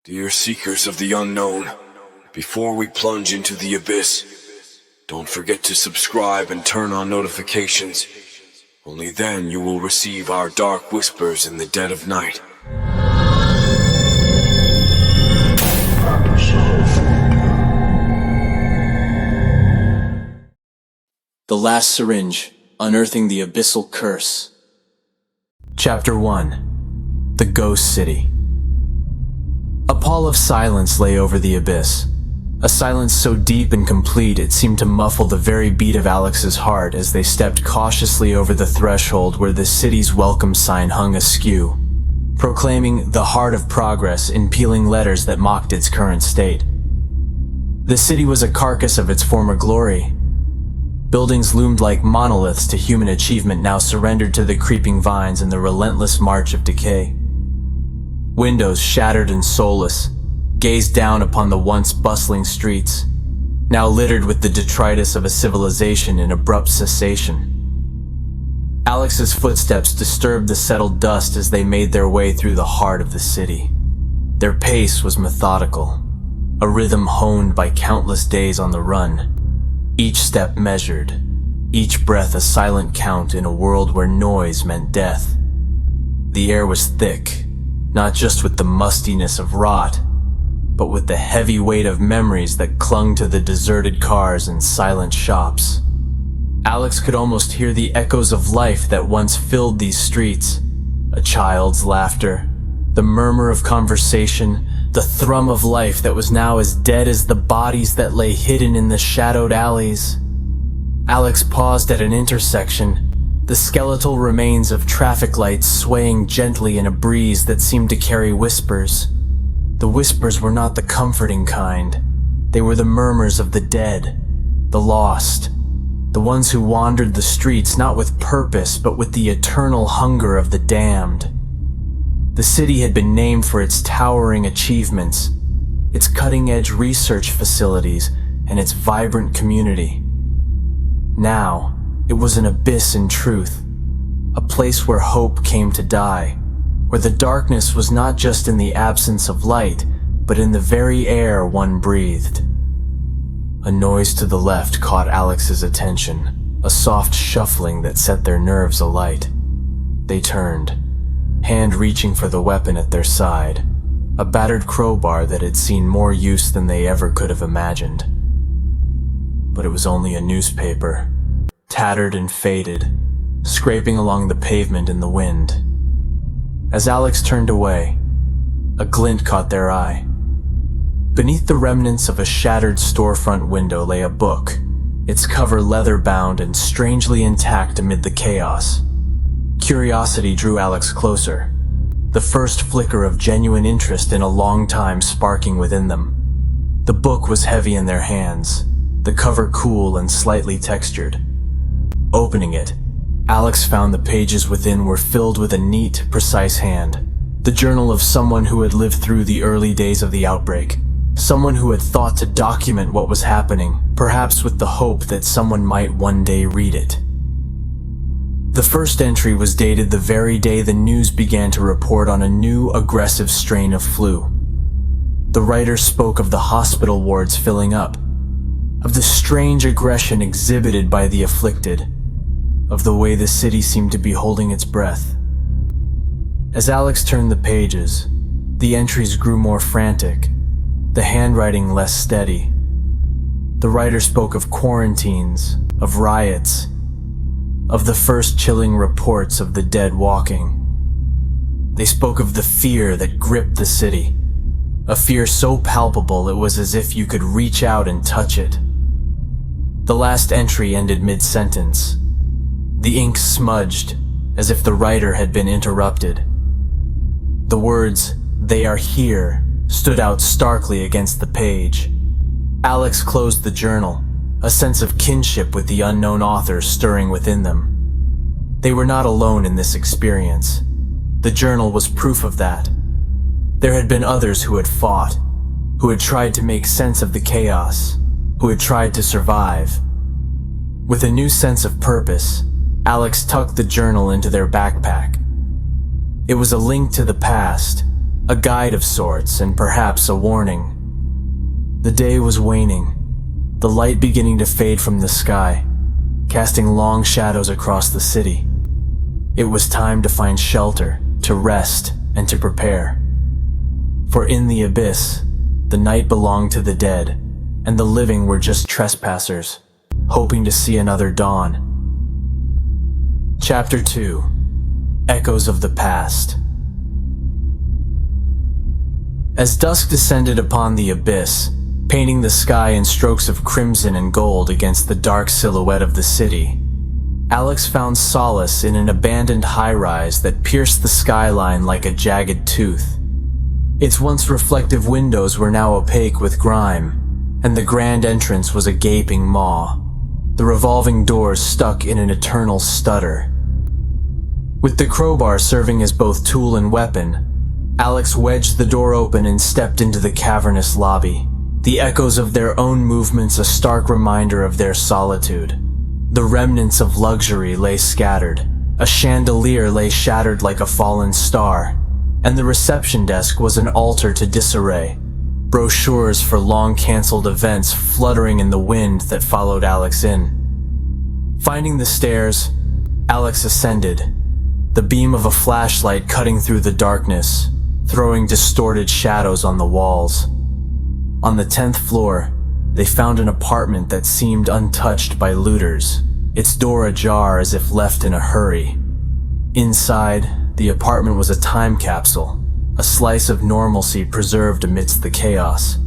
Dear seekers of the unknown, before we plunge into the abyss, don't forget to subscribe and turn on notifications. Only then you will receive our dark whispers in the dead of night. The Last Syringe, Unearthing the Abyssal Curse. Chapter 1. The Ghost City. A pall of silence lay over the abyss. A silence so deep and complete it seemed to muffle the very beat of Alex's heart as they stepped cautiously over the threshold where the city's welcome sign hung askew, proclaiming the heart of progress in peeling letters that mocked its current state. The city was a carcass of its former glory. Buildings loomed like monoliths to human achievement now surrendered to the creeping vines and the relentless march of decay. Windows shattered and soulless, gazed down upon the once bustling streets, now littered with the detritus of a civilization in abrupt cessation. Alex's footsteps disturbed the settled dust as they made their way through the heart of the city. Their pace was methodical, a rhythm honed by countless days on the run, each step measured, each breath a silent count in a world where noise meant death. The air was thick, not just with the mustiness of rot, but with the heavy weight of memories that clung to the deserted cars and silent shops. Alex could almost hear the echoes of life that once filled these streets. A child's laughter, the murmur of conversation, the thrum of life that was now as dead as the bodies that lay hidden in the shadowed alleys. Alex paused at an intersection, the skeletal remains of traffic lights swaying gently in a breeze that seemed to carry whispers. The whispers were not the comforting kind. They were the murmurs of the dead, the lost, the ones who wandered the streets not with purpose but with the eternal hunger of the damned. The city had been named for its towering achievements, its cutting-edge research facilities, and its vibrant community. Now, it was an abyss in truth, a place where hope came to die, where the darkness was not just in the absence of light, but in the very air one breathed. A noise to the left caught Alex's attention, a soft shuffling that set their nerves alight. They turned, hand reaching for the weapon at their side, a battered crowbar that had seen more use than they ever could have imagined. But it was only a newspaper, tattered and faded, scraping along the pavement in the wind. As Alex turned away, a glint caught their eye. Beneath the remnants of a shattered storefront window lay a book, its cover leather-bound and strangely intact amid the chaos. Curiosity drew Alex closer, the first flicker of genuine interest in a long time sparking within them. The book was heavy in their hands, the cover cool and slightly textured. Opening it, Alex found the pages within were filled with a neat, precise hand. The journal of someone who had lived through the early days of the outbreak. Someone who had thought to document what was happening, perhaps with the hope that someone might one day read it. The first entry was dated the very day the news began to report on a new, aggressive strain of flu. The writer spoke of the hospital wards filling up, of the strange aggression exhibited by the afflicted, of the way the city seemed to be holding its breath. As Alex turned the pages, the entries grew more frantic, the handwriting less steady. The writer spoke of quarantines, of riots, of the first chilling reports of the dead walking. They spoke of the fear that gripped the city, a fear so palpable it was as if you could reach out and touch it. The last entry ended mid-sentence. The ink smudged, as if the writer had been interrupted. The words, "They are here," stood out starkly against the page. Alex closed the journal, a sense of kinship with the unknown author stirring within them. They were not alone in this experience. The journal was proof of that. There had been others who had fought, who had tried to make sense of the chaos, who had tried to survive. With a new sense of purpose, Alex tucked the journal into their backpack. It was a link to the past, a guide of sorts and perhaps a warning. The day was waning, the light beginning to fade from the sky, casting long shadows across the city. It was time to find shelter, to rest, and to prepare. For in the abyss, the night belonged to the dead, and the living were just trespassers, hoping to see another dawn. Chapter 2: Echoes of the Past. As dusk descended upon the abyss, painting the sky in strokes of crimson and gold against the dark silhouette of the city, Alex found solace in an abandoned high-rise that pierced the skyline like a jagged tooth. Its once reflective windows were now opaque with grime, and the grand entrance was a gaping maw, the revolving doors stuck in an eternal stutter. With the crowbar serving as both tool and weapon, Alex wedged the door open and stepped into the cavernous lobby, the echoes of their own movements a stark reminder of their solitude. The remnants of luxury lay scattered, a chandelier lay shattered like a fallen star, and the reception desk was an altar to disarray, brochures for long-cancelled events fluttering in the wind that followed Alex in. Finding the stairs, Alex ascended, the beam of a flashlight cutting through the darkness, throwing distorted shadows on the walls. On the 10th floor, they found an apartment that seemed untouched by looters, its door ajar as if left in a hurry. Inside, the apartment was a time capsule, a slice of normalcy preserved amidst the chaos.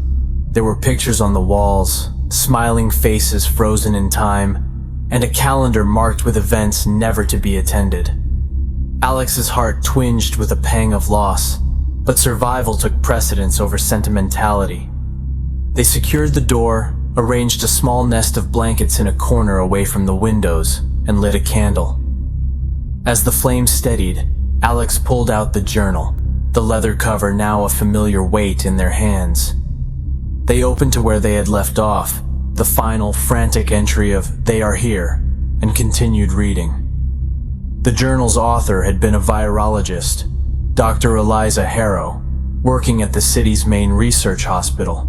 There were pictures on the walls, smiling faces frozen in time, and a calendar marked with events never to be attended. Alex's heart twinged with a pang of loss, but survival took precedence over sentimentality. They secured the door, arranged a small nest of blankets in a corner away from the windows, and lit a candle. As the flame steadied, Alex pulled out the journal, the leather cover now a familiar weight in their hands. They opened to where they had left off, the final frantic entry of "They are here," and continued reading. The journal's author had been a virologist, Dr. Eliza Harrow, working at the city's main research hospital.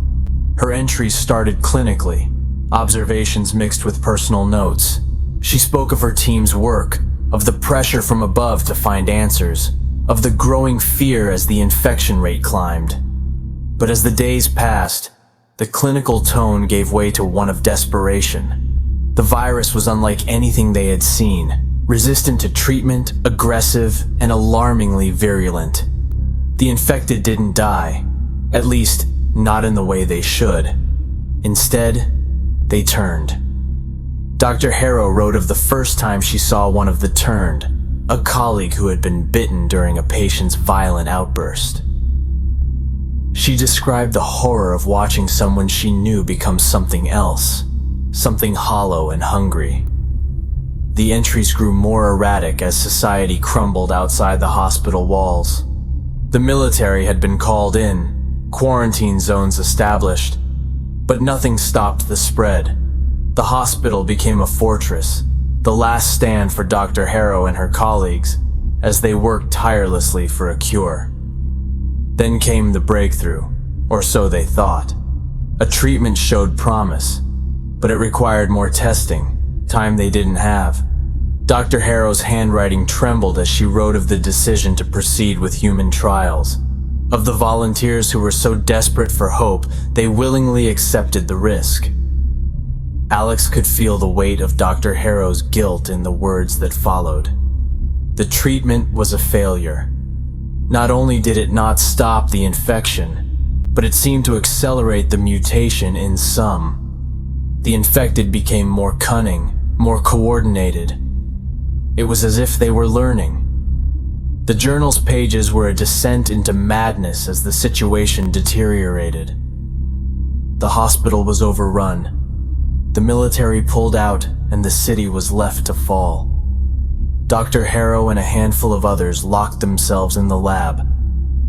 Her entries started clinically, observations mixed with personal notes. She spoke of her team's work, of the pressure from above to find answers, of the growing fear as the infection rate climbed. But as the days passed, the clinical tone gave way to one of desperation. The virus was unlike anything they had seen, resistant to treatment, aggressive, and alarmingly virulent. The infected didn't die, at least not in the way they should. Instead, they turned. Dr. Harrow wrote of the first time she saw one of the turned, a colleague who had been bitten during a patient's violent outburst. She described the horror of watching someone she knew become something else, something hollow and hungry. The entries grew more erratic as society crumbled outside the hospital walls. The military had been called in, quarantine zones established, but nothing stopped the spread. The hospital became a fortress, the last stand for Dr. Harrow and her colleagues, as they worked tirelessly for a cure. Then came the breakthrough, or so they thought. A treatment showed promise, but it required more testing, time they didn't have. Dr. Harrow's handwriting trembled as she wrote of the decision to proceed with human trials, of the volunteers who were so desperate for hope they willingly accepted the risk. Alex could feel the weight of Dr. Harrow's guilt in the words that followed. The treatment was a failure. Not only did it not stop the infection, but it seemed to accelerate the mutation in some. The infected became more cunning, more coordinated. It was as if they were learning. The journal's pages were a descent into madness as the situation deteriorated. The hospital was overrun. The military pulled out, and the city was left to fall. Dr. Harrow and a handful of others locked themselves in the lab,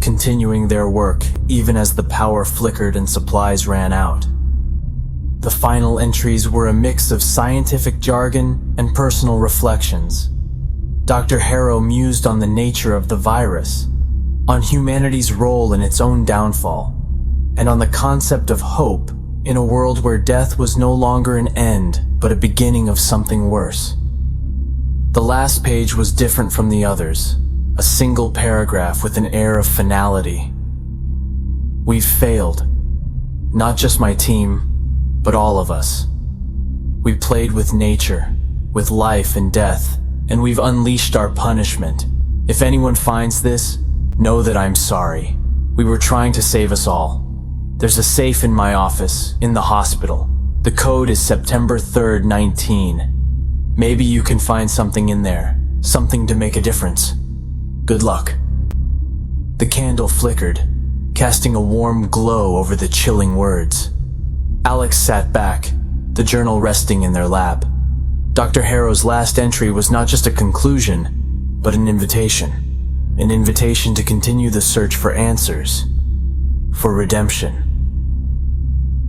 continuing their work even as the power flickered and supplies ran out. The final entries were a mix of scientific jargon and personal reflections. Dr. Harrow mused on the nature of the virus, on humanity's role in its own downfall, and on the concept of hope in a world where death was no longer an end, but a beginning of something worse. The last page was different from the others, a single paragraph with an air of finality. We've failed. Not just my team, but all of us. We played with nature, with life and death, and we've unleashed our punishment. If anyone finds this, know that I'm sorry. We were trying to save us all. There's a safe in my office, in the hospital. The code is September 3rd, 19. Maybe you can find something in there, something to make a difference. Good luck. The candle flickered, casting a warm glow over the chilling words. Alex sat back, the journal resting in their lap. Dr. Harrow's last entry was not just a conclusion, but an invitation. An invitation to continue the search for answers, for redemption.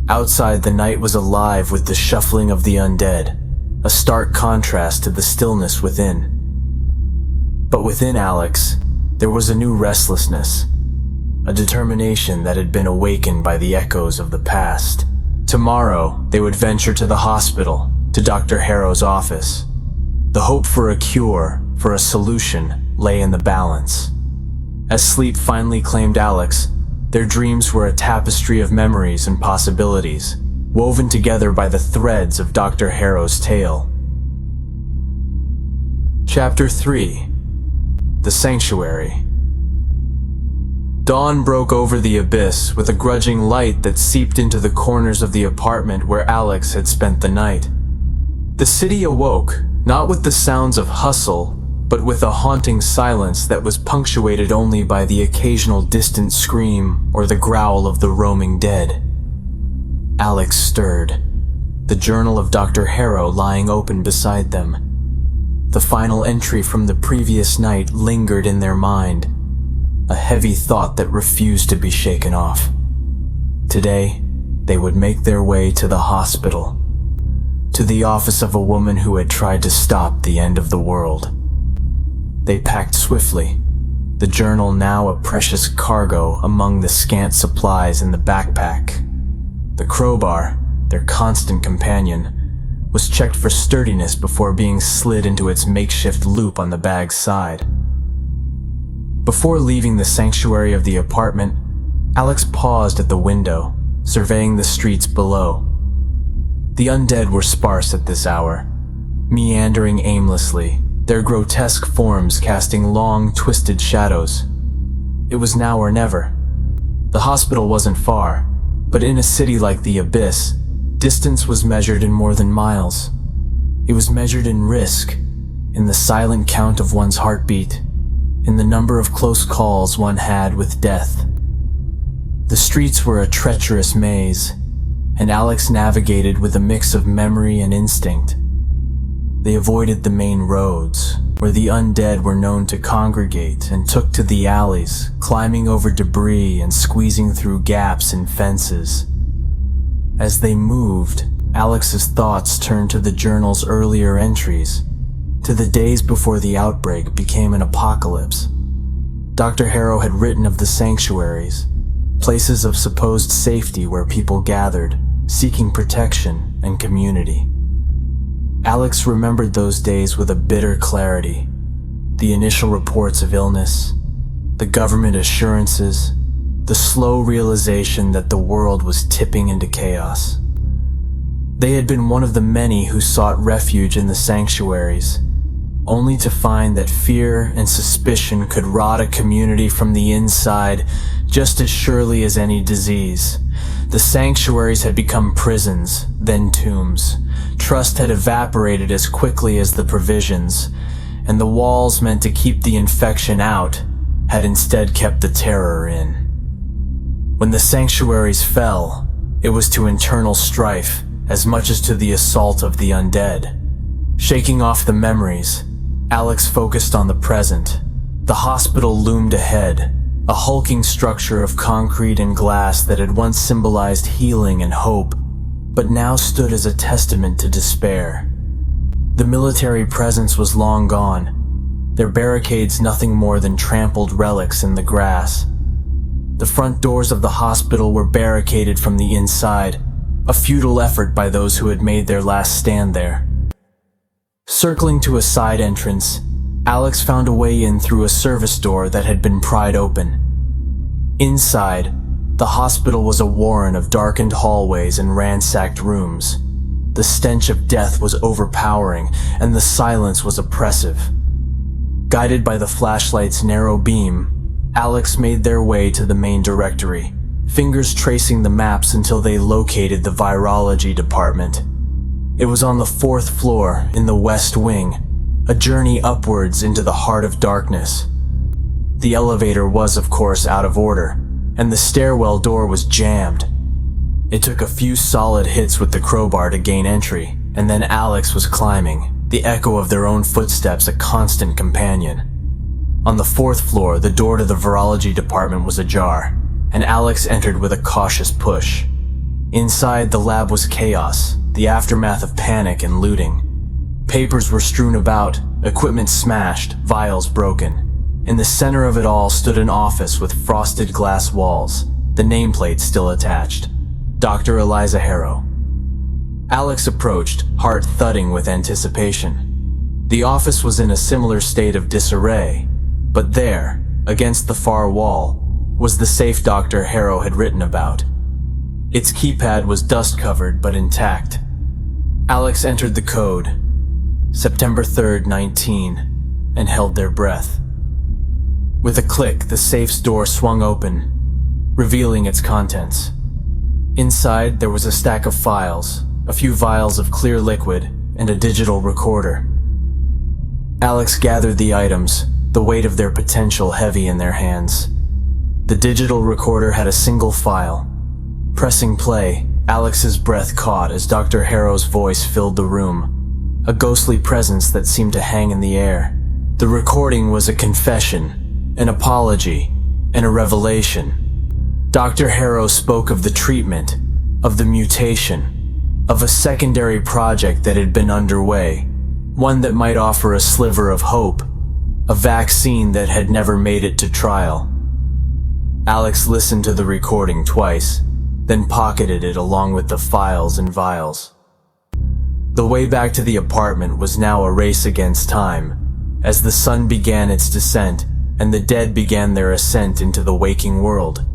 Outside, the night was alive with the shuffling of the undead, a stark contrast to the stillness within. But within Alex, there was a new restlessness, a determination that had been awakened by the echoes of the past. Tomorrow, they would venture to the hospital, to Dr. Harrow's office. The hope for a cure, for a solution, lay in the balance. As sleep finally claimed Alex, their dreams were a tapestry of memories and possibilities, woven together by the threads of Dr. Harrow's tale. Chapter 3: The Sanctuary. Dawn broke over the abyss with a grudging light that seeped into the corners of the apartment where Alex had spent the night. The city awoke, not with the sounds of hustle, but with a haunting silence that was punctuated only by the occasional distant scream or the growl of the roaming dead. Alex stirred, the journal of Dr. Harrow lying open beside them. The final entry from the previous night lingered in their mind, a heavy thought that refused to be shaken off. Today, they would make their way to the hospital, to the office of a woman who had tried to stop the end of the world. They packed swiftly, the journal now a precious cargo among the scant supplies in the backpack. The crowbar, their constant companion, was checked for sturdiness before being slid into its makeshift loop on the bag's side. Before leaving the sanctuary of the apartment, Alex paused at the window, surveying the streets below. The undead were sparse at this hour, meandering aimlessly, their grotesque forms casting long, twisted shadows. It was now or never. The hospital wasn't far, but in a city like the Abyss, distance was measured in more than miles. It was measured in risk, in the silent count of one's heartbeat, in the number of close calls one had with death. The streets were a treacherous maze, and Alex navigated with a mix of memory and instinct. They avoided the main roads, where the undead were known to congregate, and took to the alleys, climbing over debris and squeezing through gaps in fences. As they moved, Alex's thoughts turned to the journal's earlier entries, to the days before the outbreak became an apocalypse. Dr. Harrow had written of the sanctuaries, places of supposed safety where people gathered, seeking protection and community. Alex remembered those days with a bitter clarity. The initial reports of illness, the government assurances, the slow realization that the world was tipping into chaos. They had been one of the many who sought refuge in the sanctuaries, only to find that fear and suspicion could rot a community from the inside just as surely as any disease. The sanctuaries had become prisons, then tombs. Trust had evaporated as quickly as the provisions, and the walls meant to keep the infection out had instead kept the terror in. When the sanctuaries fell, it was to internal strife as much as to the assault of the undead. Shaking off the memories, Alex focused on the present. The hospital loomed ahead, a hulking structure of concrete and glass that had once symbolized healing and hope, but now stood as a testament to despair. The military presence was long gone. their barricades nothing more than trampled relics in the grass. The front doors of the hospital were barricaded from the inside, a futile effort by those who had made their last stand there. Circling to a side entrance, Alex found a way in through a service door that had been pried open. Inside, the hospital was a warren of darkened hallways and ransacked rooms. The stench of death was overpowering, and the silence was oppressive. Guided by the flashlight's narrow beam, Alex made their way to the main directory, fingers tracing the maps until they located the virology department. It was on the 4th floor in the west wing, a journey upwards into the heart of darkness. The elevator was, of course, out of order, and the stairwell door was jammed. It took a few solid hits with the crowbar to gain entry, and then Alex was climbing, the echo of their own footsteps a constant companion. On the 4th floor, the door to the virology department was ajar, and Alex entered with a cautious push. Inside, the lab was chaos, the aftermath of panic and looting. Papers were strewn about, equipment smashed, vials broken. In the center of it all stood an office with frosted glass walls, the nameplate still attached. Dr. Eliza Harrow. Alex approached, heart thudding with anticipation. The office was in a similar state of disarray, but there, against the far wall, was the safe Dr. Harrow had written about. Its keypad was dust-covered but intact. Alex entered the code, September 3rd, 19, and held their breath. With a click, the safe's door swung open, revealing its contents. Inside, there was a stack of files, a few vials of clear liquid, and a digital recorder. Alex gathered the items, the weight of their potential heavy in their hands. The digital recorder had a single file. Pressing play, Alex's breath caught as Dr. Harrow's voice filled the room, a ghostly presence that seemed to hang in the air. The recording was a confession, an apology, and a revelation. Dr. Harrow spoke of the treatment, of the mutation, of a secondary project that had been underway, one that might offer a sliver of hope, a vaccine that had never made it to trial. Alex listened to the recording twice, then pocketed it along with the files and vials. The way back to the apartment was now a race against time, as the sun began its descent and the dead began their ascent into the waking world.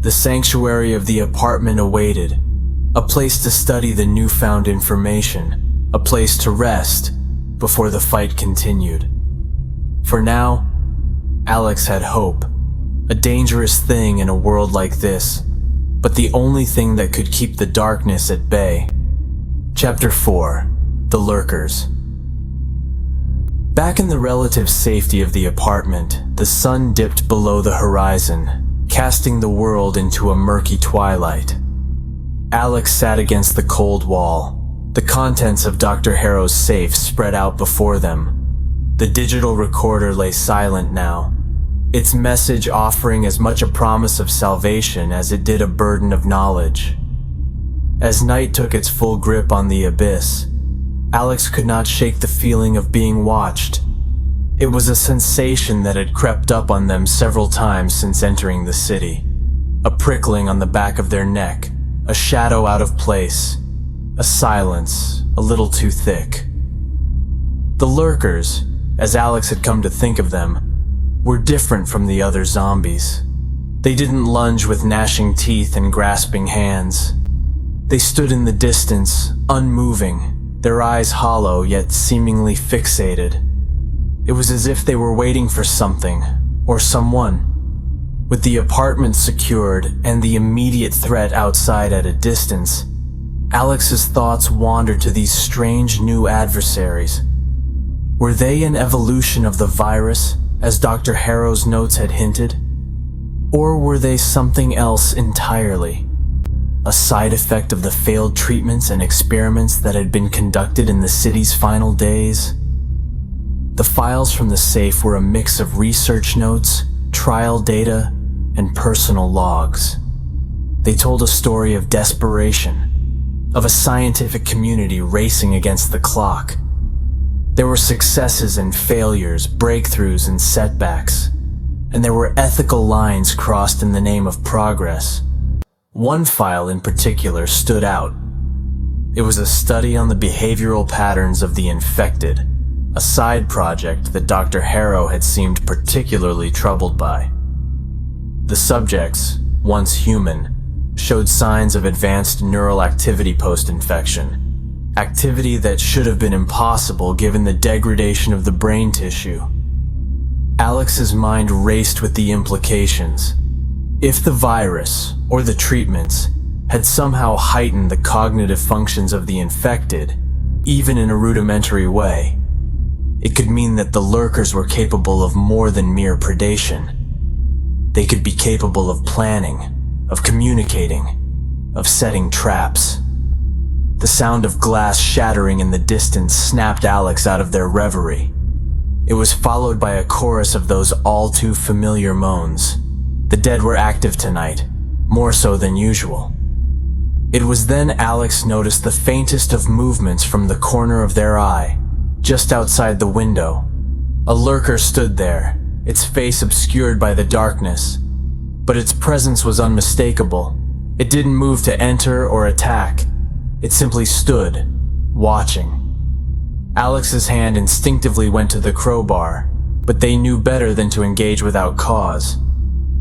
The sanctuary of the apartment awaited, a place to study the newfound information, a place to rest before the fight continued. For now, Alex had hope, a dangerous thing in a world like this, but the only thing that could keep the darkness at bay. Chapter 4: The Lurkers. Back in the relative safety of the apartment, the sun dipped below the horizon, casting the world into a murky twilight. Alex sat against the cold wall, the contents of Dr. Harrow's safe spread out before them. The digital recorder lay silent now, its message offering as much a promise of salvation as it did a burden of knowledge. As night took its full grip on the abyss, Alex could not shake the feeling of being watched. It was a sensation that had crept up on them several times since entering the city. A prickling on the back of their neck, a shadow out of place, a silence a little too thick. The lurkers, as Alex had come to think of them, were different from the other zombies. They didn't lunge with gnashing teeth and grasping hands. They stood in the distance, unmoving, their eyes hollow yet seemingly fixated. It was as if they were waiting for something, or someone. With the apartment secured and the immediate threat outside at a distance, Alex's thoughts wandered to these strange new adversaries. Were they an evolution of the virus, as Dr. Harrow's notes had hinted? Or were they something else entirely? A side effect of the failed treatments and experiments that had been conducted in the city's final days? The files from the safe were a mix of research notes, trial data, and personal logs. They told a story of desperation, of a scientific community racing against the clock. There were successes and failures, breakthroughs and setbacks, and there were ethical lines crossed in the name of progress. One file in particular stood out. It was a study on the behavioral patterns of the infected, a side project that Dr. Harrow had seemed particularly troubled by. The subjects, once human, showed signs of advanced neural activity post-infection, activity that should have been impossible given the degradation of the brain tissue. Alex's mind raced with the implications. If the virus, or the treatments, had somehow heightened the cognitive functions of the infected, even in a rudimentary way, it could mean that the lurkers were capable of more than mere predation. They could be capable of planning, of communicating, of setting traps. The sound of glass shattering in the distance snapped Alex out of their reverie. It was followed by a chorus of those all-too-familiar moans. The dead were active tonight, more so than usual. It was then Alex noticed the faintest of movements from the corner of their eye, just outside the window. A lurker stood there, its face obscured by the darkness, but its presence was unmistakable. It didn't move to enter or attack. It simply stood, watching. Alex's hand instinctively went to the crowbar, but they knew better than to engage without cause.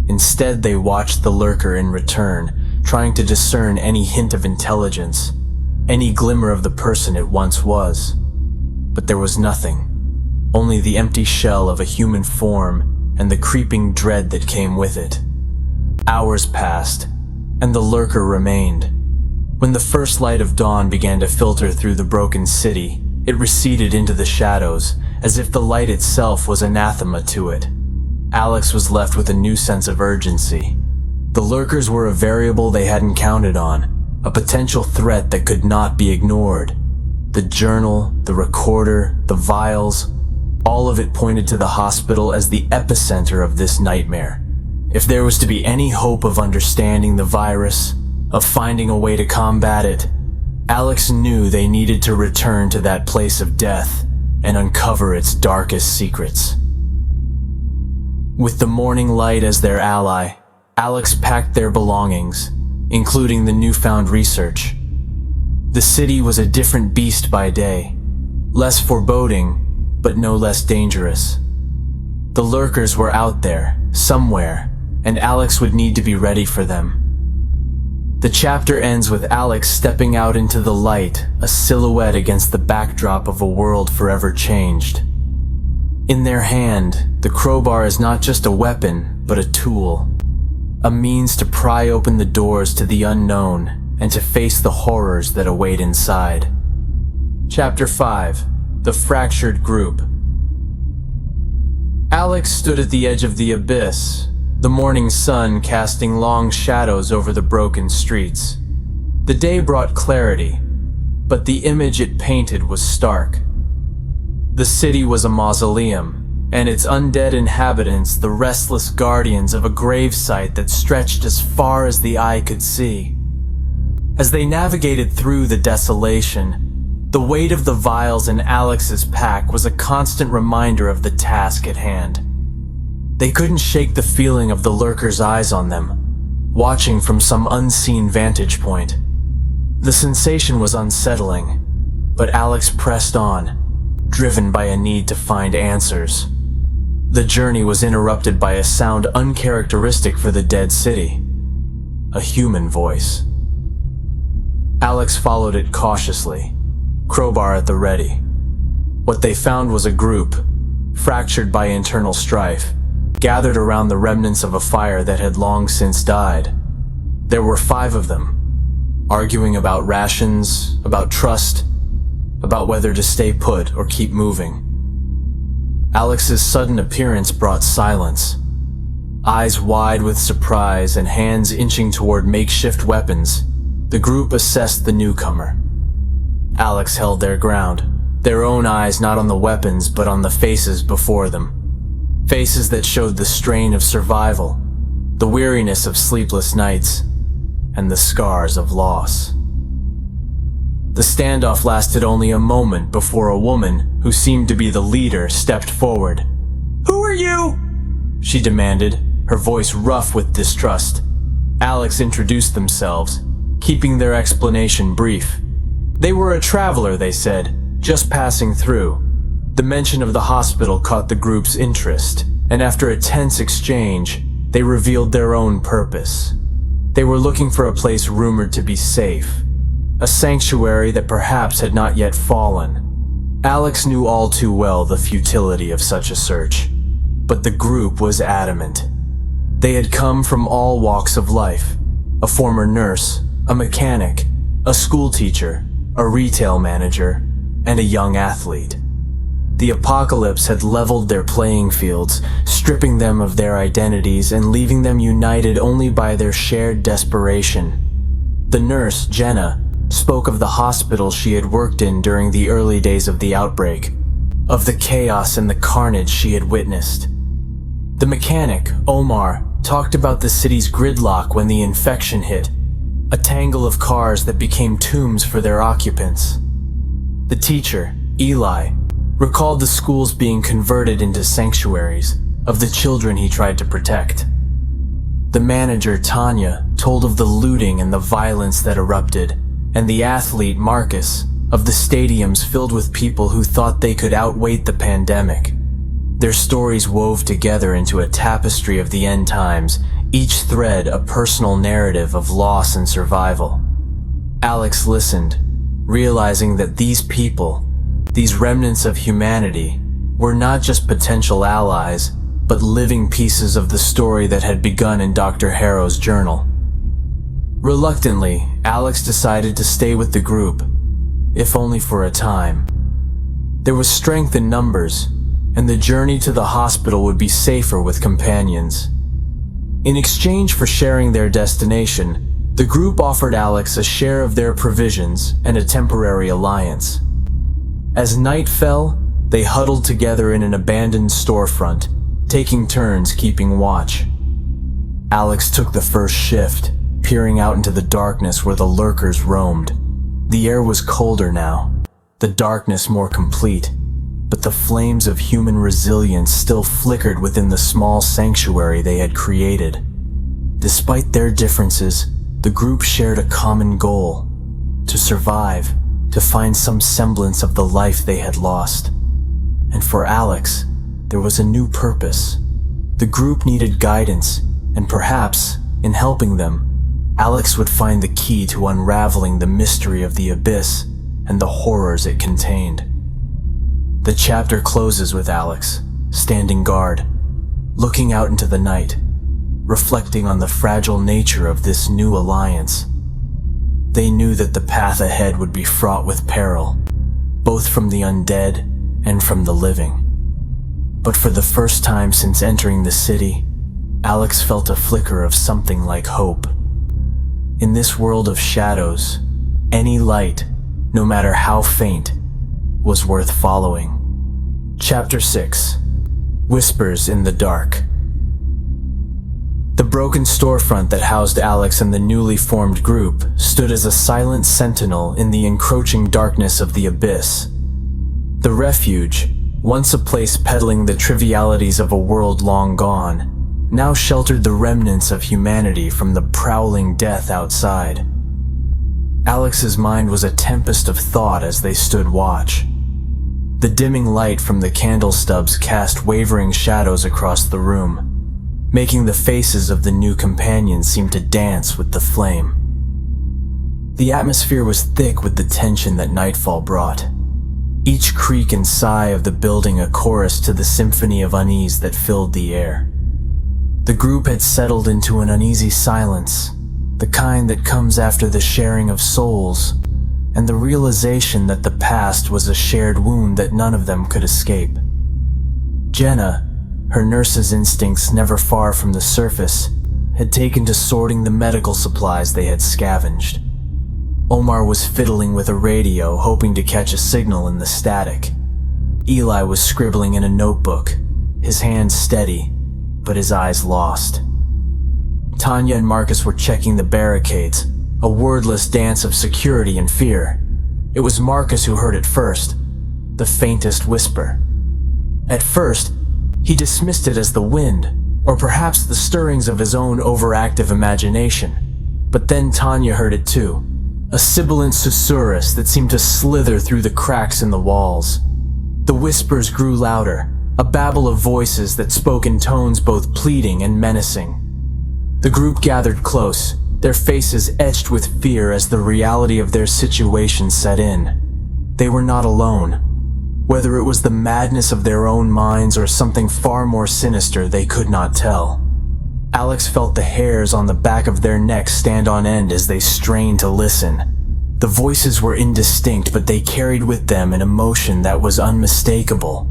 Instead, they watched the lurker in return, trying to discern any hint of intelligence, any glimmer of the person it once was. But there was nothing, only the empty shell of a human form and the creeping dread that came with it. Hours passed, and the lurker remained. When the first light of dawn began to filter through the broken city, it receded into the shadows, as if the light itself was anathema to it. Alex was left with a new sense of urgency. The lurkers were a variable they hadn't counted on, a potential threat that could not be ignored. The journal, the recorder, the vials, all of it pointed to the hospital as the epicenter of this nightmare. If there was to be any hope of understanding the virus, of finding a way to combat it, Alex knew they needed to return to that place of death and uncover its darkest secrets. With the morning light as their ally, Alex packed their belongings, including the newfound research. The city was a different beast by day, less foreboding, but no less dangerous. The lurkers were out there, somewhere, and Alex would need to be ready for them. The chapter ends with Alex stepping out into the light, a silhouette against the backdrop of a world forever changed. In their hand, the crowbar is not just a weapon, but a tool, a means to pry open the doors to the unknown and to face the horrors that await inside. Chapter 5: The Fractured Group. Alex stood at the edge of the abyss, the morning sun casting long shadows over the broken streets. The day brought clarity, but the image it painted was stark. The city was a mausoleum, and its undead inhabitants the restless guardians of a gravesite that stretched as far as the eye could see. As they navigated through the desolation, the weight of the vials in Alex's pack was a constant reminder of the task at hand. They couldn't shake the feeling of the lurkers' eyes on them, watching from some unseen vantage point. The sensation was unsettling, but Alex pressed on, driven by a need to find answers. The journey was interrupted by a sound uncharacteristic for the dead city. A human voice. Alex followed it cautiously, crowbar at the ready. What they found was a group, fractured by internal strife, gathered around the remnants of a fire that had long since died. There were 5 of them, arguing about rations, about trust, about whether to stay put or keep moving. Alex's sudden appearance brought silence. Eyes wide with surprise and hands inching toward makeshift weapons, the group assessed the newcomer. Alex held their ground, their own eyes not on the weapons but on the faces before them. Faces that showed the strain of survival, the weariness of sleepless nights, and the scars of loss. The standoff lasted only a moment before a woman, who seemed to be the leader, stepped forward. "Who are you?" she demanded, her voice rough with distrust. Alex introduced themselves, keeping their explanation brief. They were a traveler, they said, just passing through. The mention of the hospital caught the group's interest, and after a tense exchange, they revealed their own purpose. They were looking for a place rumored to be safe, a sanctuary that perhaps had not yet fallen. Alex knew all too well the futility of such a search, but the group was adamant. They had come from all walks of life: a former nurse, a mechanic, a school teacher, a retail manager, and a young athlete. The apocalypse had leveled their playing fields, stripping them of their identities and leaving them united only by their shared desperation. The nurse, Jenna, spoke of the hospital she had worked in during the early days of the outbreak, of the chaos and the carnage she had witnessed. The mechanic, Omar, talked about the city's gridlock when the infection hit, a tangle of cars that became tombs for their occupants. The teacher, Eli, recalled the schools being converted into sanctuaries of the children he tried to protect. The manager, Tanya, told of the looting and the violence that erupted, and the athlete, Marcus, of the stadiums filled with people who thought they could outwait the pandemic. Their stories wove together into a tapestry of the end times, each thread a personal narrative of loss and survival. Alex listened, realizing that these people, these remnants of humanity, were not just potential allies, but living pieces of the story that had begun in Dr. Harrow's journal. Reluctantly, Alex decided to stay with the group, if only for a time. There was strength in numbers, and the journey to the hospital would be safer with companions. In exchange for sharing their destination, the group offered Alex a share of their provisions and a temporary alliance. As night fell, they huddled together in an abandoned storefront, taking turns keeping watch. Alex took the first shift, peering out into the darkness where the lurkers roamed. The air was colder now, the darkness more complete, but the flames of human resilience still flickered within the small sanctuary they had created. Despite their differences, the group shared a common goal: to survive, to find some semblance of the life they had lost. And for Alex, there was a new purpose. The group needed guidance, and perhaps, in helping them, Alex would find the key to unraveling the mystery of the abyss and the horrors it contained. The chapter closes with Alex, standing guard, looking out into the night, reflecting on the fragile nature of this new alliance. They knew that the path ahead would be fraught with peril, both from the undead and from the living. But for the first time since entering the city, Alex felt a flicker of something like hope. In this world of shadows, any light, no matter how faint, was worth following. Chapter 6. Whispers in the Dark. The broken storefront that housed Alex and the newly formed group stood as a silent sentinel in the encroaching darkness of the abyss. The refuge, once a place peddling the trivialities of a world long gone, now sheltered the remnants of humanity from the prowling death outside. Alex's mind was a tempest of thought as they stood watch. The dimming light from the candle stubs cast wavering shadows across the room, making the faces of the new companions seem to dance with the flame. The atmosphere was thick with the tension that nightfall brought, each creak and sigh of the building a chorus to the symphony of unease that filled the air. The group had settled into an uneasy silence, the kind that comes after the sharing of souls, and the realization that the past was a shared wound that none of them could escape. Jenna, her nurse's instincts never far from the surface, had taken to sorting the medical supplies they had scavenged. Omar was fiddling with a radio, hoping to catch a signal in the static. Eli was scribbling in a notebook, his hands steady, but his eyes lost. Tanya and Marcus were checking the barricades, a wordless dance of security and fear. It was Marcus who heard it first, the faintest whisper. At first, he dismissed it as the wind, or perhaps the stirrings of his own overactive imagination. But then Tanya heard it too, a sibilant susurrus that seemed to slither through the cracks in the walls. The whispers grew louder, a babble of voices that spoke in tones both pleading and menacing. The group gathered close, their faces etched with fear as the reality of their situation set in. They were not alone. Whether it was the madness of their own minds or something far more sinister, they could not tell. Alex felt the hairs on the back of their necks stand on end as they strained to listen. The voices were indistinct, but they carried with them an emotion that was unmistakable.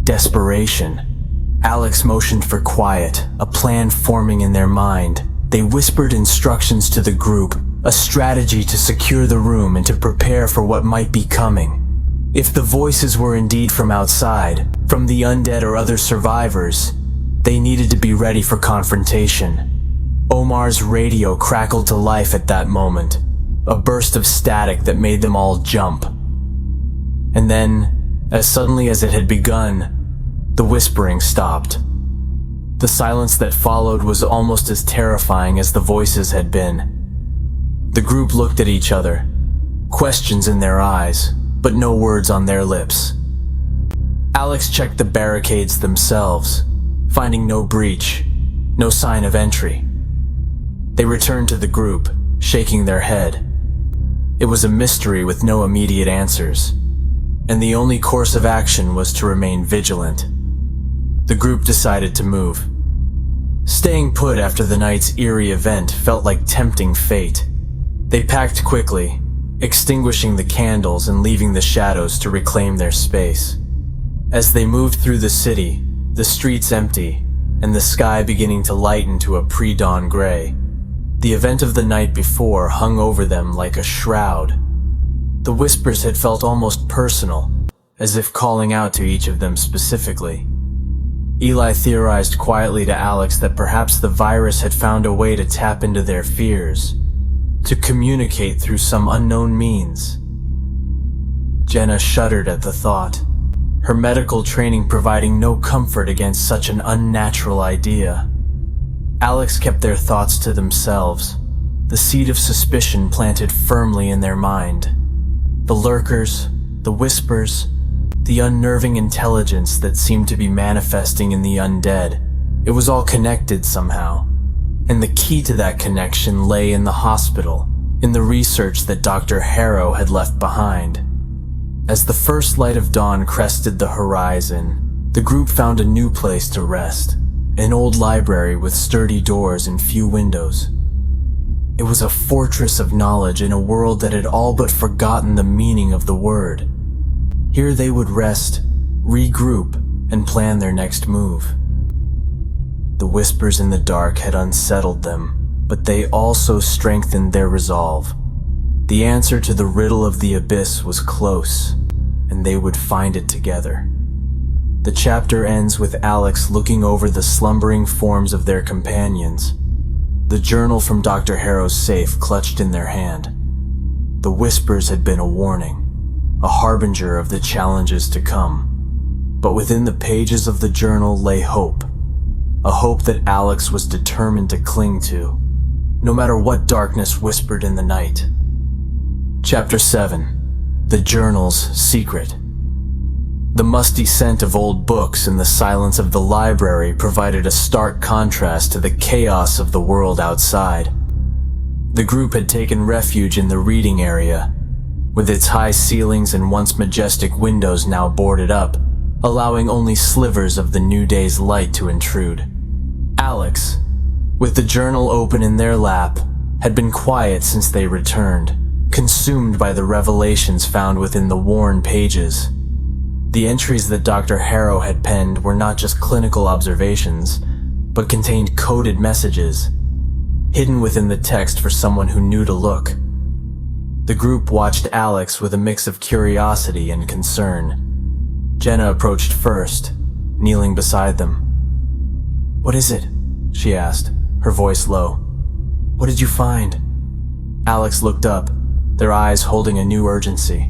Desperation. Alex motioned for quiet, a plan forming in their mind. They whispered instructions to the group, a strategy to secure the room and to prepare for what might be coming. If the voices were indeed from outside, from the undead or other survivors, they needed to be ready for confrontation. Omar's radio crackled to life at that moment, a burst of static that made them all jump. And then, as suddenly as it had begun, the whispering stopped. The silence that followed was almost as terrifying as the voices had been. The group looked at each other, questions in their eyes, but no words on their lips. Alex checked the barricades themselves, finding no breach, no sign of entry. They returned to the group, shaking their head. It was a mystery with no immediate answers, and the only course of action was to remain vigilant. The group decided to move. Staying put after the night's eerie event felt like tempting fate. They packed quickly, extinguishing the candles and leaving the shadows to reclaim their space. As they moved through the city, the streets empty, and the sky beginning to lighten to a pre-dawn gray, the event of the night before hung over them like a shroud. The whispers had felt almost personal, as if calling out to each of them specifically. Eli theorized quietly to Alex that perhaps the virus had found a way to tap into their fears, to communicate through some unknown means. Jenna shuddered at the thought, her medical training providing no comfort against such an unnatural idea. Alex kept their thoughts to themselves, the seed of suspicion planted firmly in their mind. The lurkers, the whispers, the unnerving intelligence that seemed to be manifesting in the undead. It was all connected somehow, and the key to that connection lay in the hospital, in the research that Dr. Harrow had left behind. As the first light of dawn crested the horizon, the group found a new place to rest, an old library with sturdy doors and few windows. It was a fortress of knowledge in a world that had all but forgotten the meaning of the word. Here they would rest, regroup, and plan their next move. The whispers in the dark had unsettled them, but they also strengthened their resolve. The answer to the riddle of the abyss was close, and they would find it together. The chapter ends with Alex looking over the slumbering forms of their companions, the journal from Dr. Harrow's safe clutched in their hand. The whispers had been a warning, a harbinger of the challenges to come. But within the pages of the journal lay hope, a hope that Alex was determined to cling to, no matter what darkness whispered in the night. Chapter 7. The Journal's Secret. The musty scent of old books and the silence of the library provided a stark contrast to the chaos of the world outside. The group had taken refuge in the reading area, with its high ceilings and once majestic windows now boarded up, allowing only slivers of the new day's light to intrude. Alex, with the journal open in their lap, had been quiet since they returned, consumed by the revelations found within the worn pages. The entries that Dr. Harrow had penned were not just clinical observations, but contained coded messages, hidden within the text for someone who knew to look. The group watched Alex with a mix of curiosity and concern. Jenna approached first, kneeling beside them. "What is it?" she asked, her voice low. "What did you find?" Alex looked up, their eyes holding a new urgency.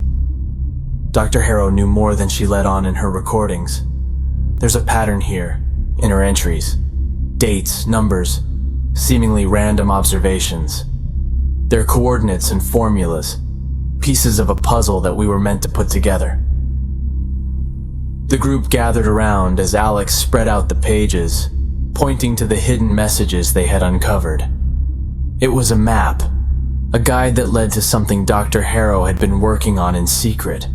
Dr. Harrow knew more than she let on in her recordings. There's a pattern here, in her entries. Dates, numbers, seemingly random observations. They're coordinates and formulas, pieces of a puzzle that we were meant to put together. The group gathered around as Alex spread out the pages, pointing to the hidden messages they had uncovered. It was a map, a guide that led to something Dr. Harrow had been working on in secret,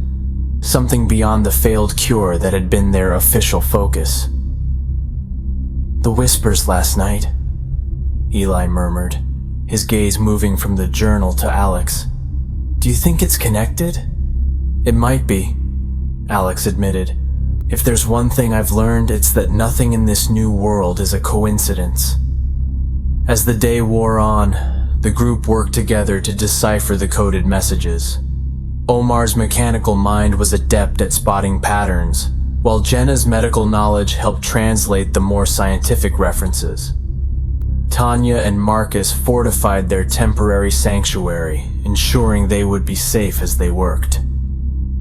something beyond the failed cure that had been their official focus. "The whispers last night," Eli murmured, his gaze moving from the journal to Alex. "Do you think it's connected?" "It might be," Alex admitted. "If there's one thing I've learned, it's that nothing in this new world is a coincidence." As the day wore on, the group worked together to decipher the coded messages. Omar's mechanical mind was adept at spotting patterns, while Jenna's medical knowledge helped translate the more scientific references. Tanya and Marcus fortified their temporary sanctuary, ensuring they would be safe as they worked.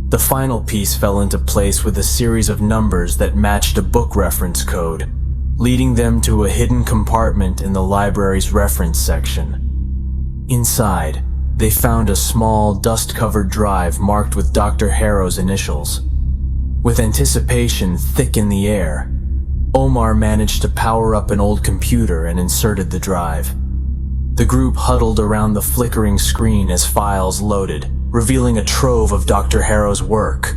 The final piece fell into place with a series of numbers that matched a book reference code, leading them to a hidden compartment in the library's reference section. Inside, they found a small, dust-covered drive marked with Dr. Harrow's initials. With anticipation thick in the air, Omar managed to power up an old computer and inserted the drive. The group huddled around the flickering screen as files loaded, revealing a trove of Dr. Harrow's work.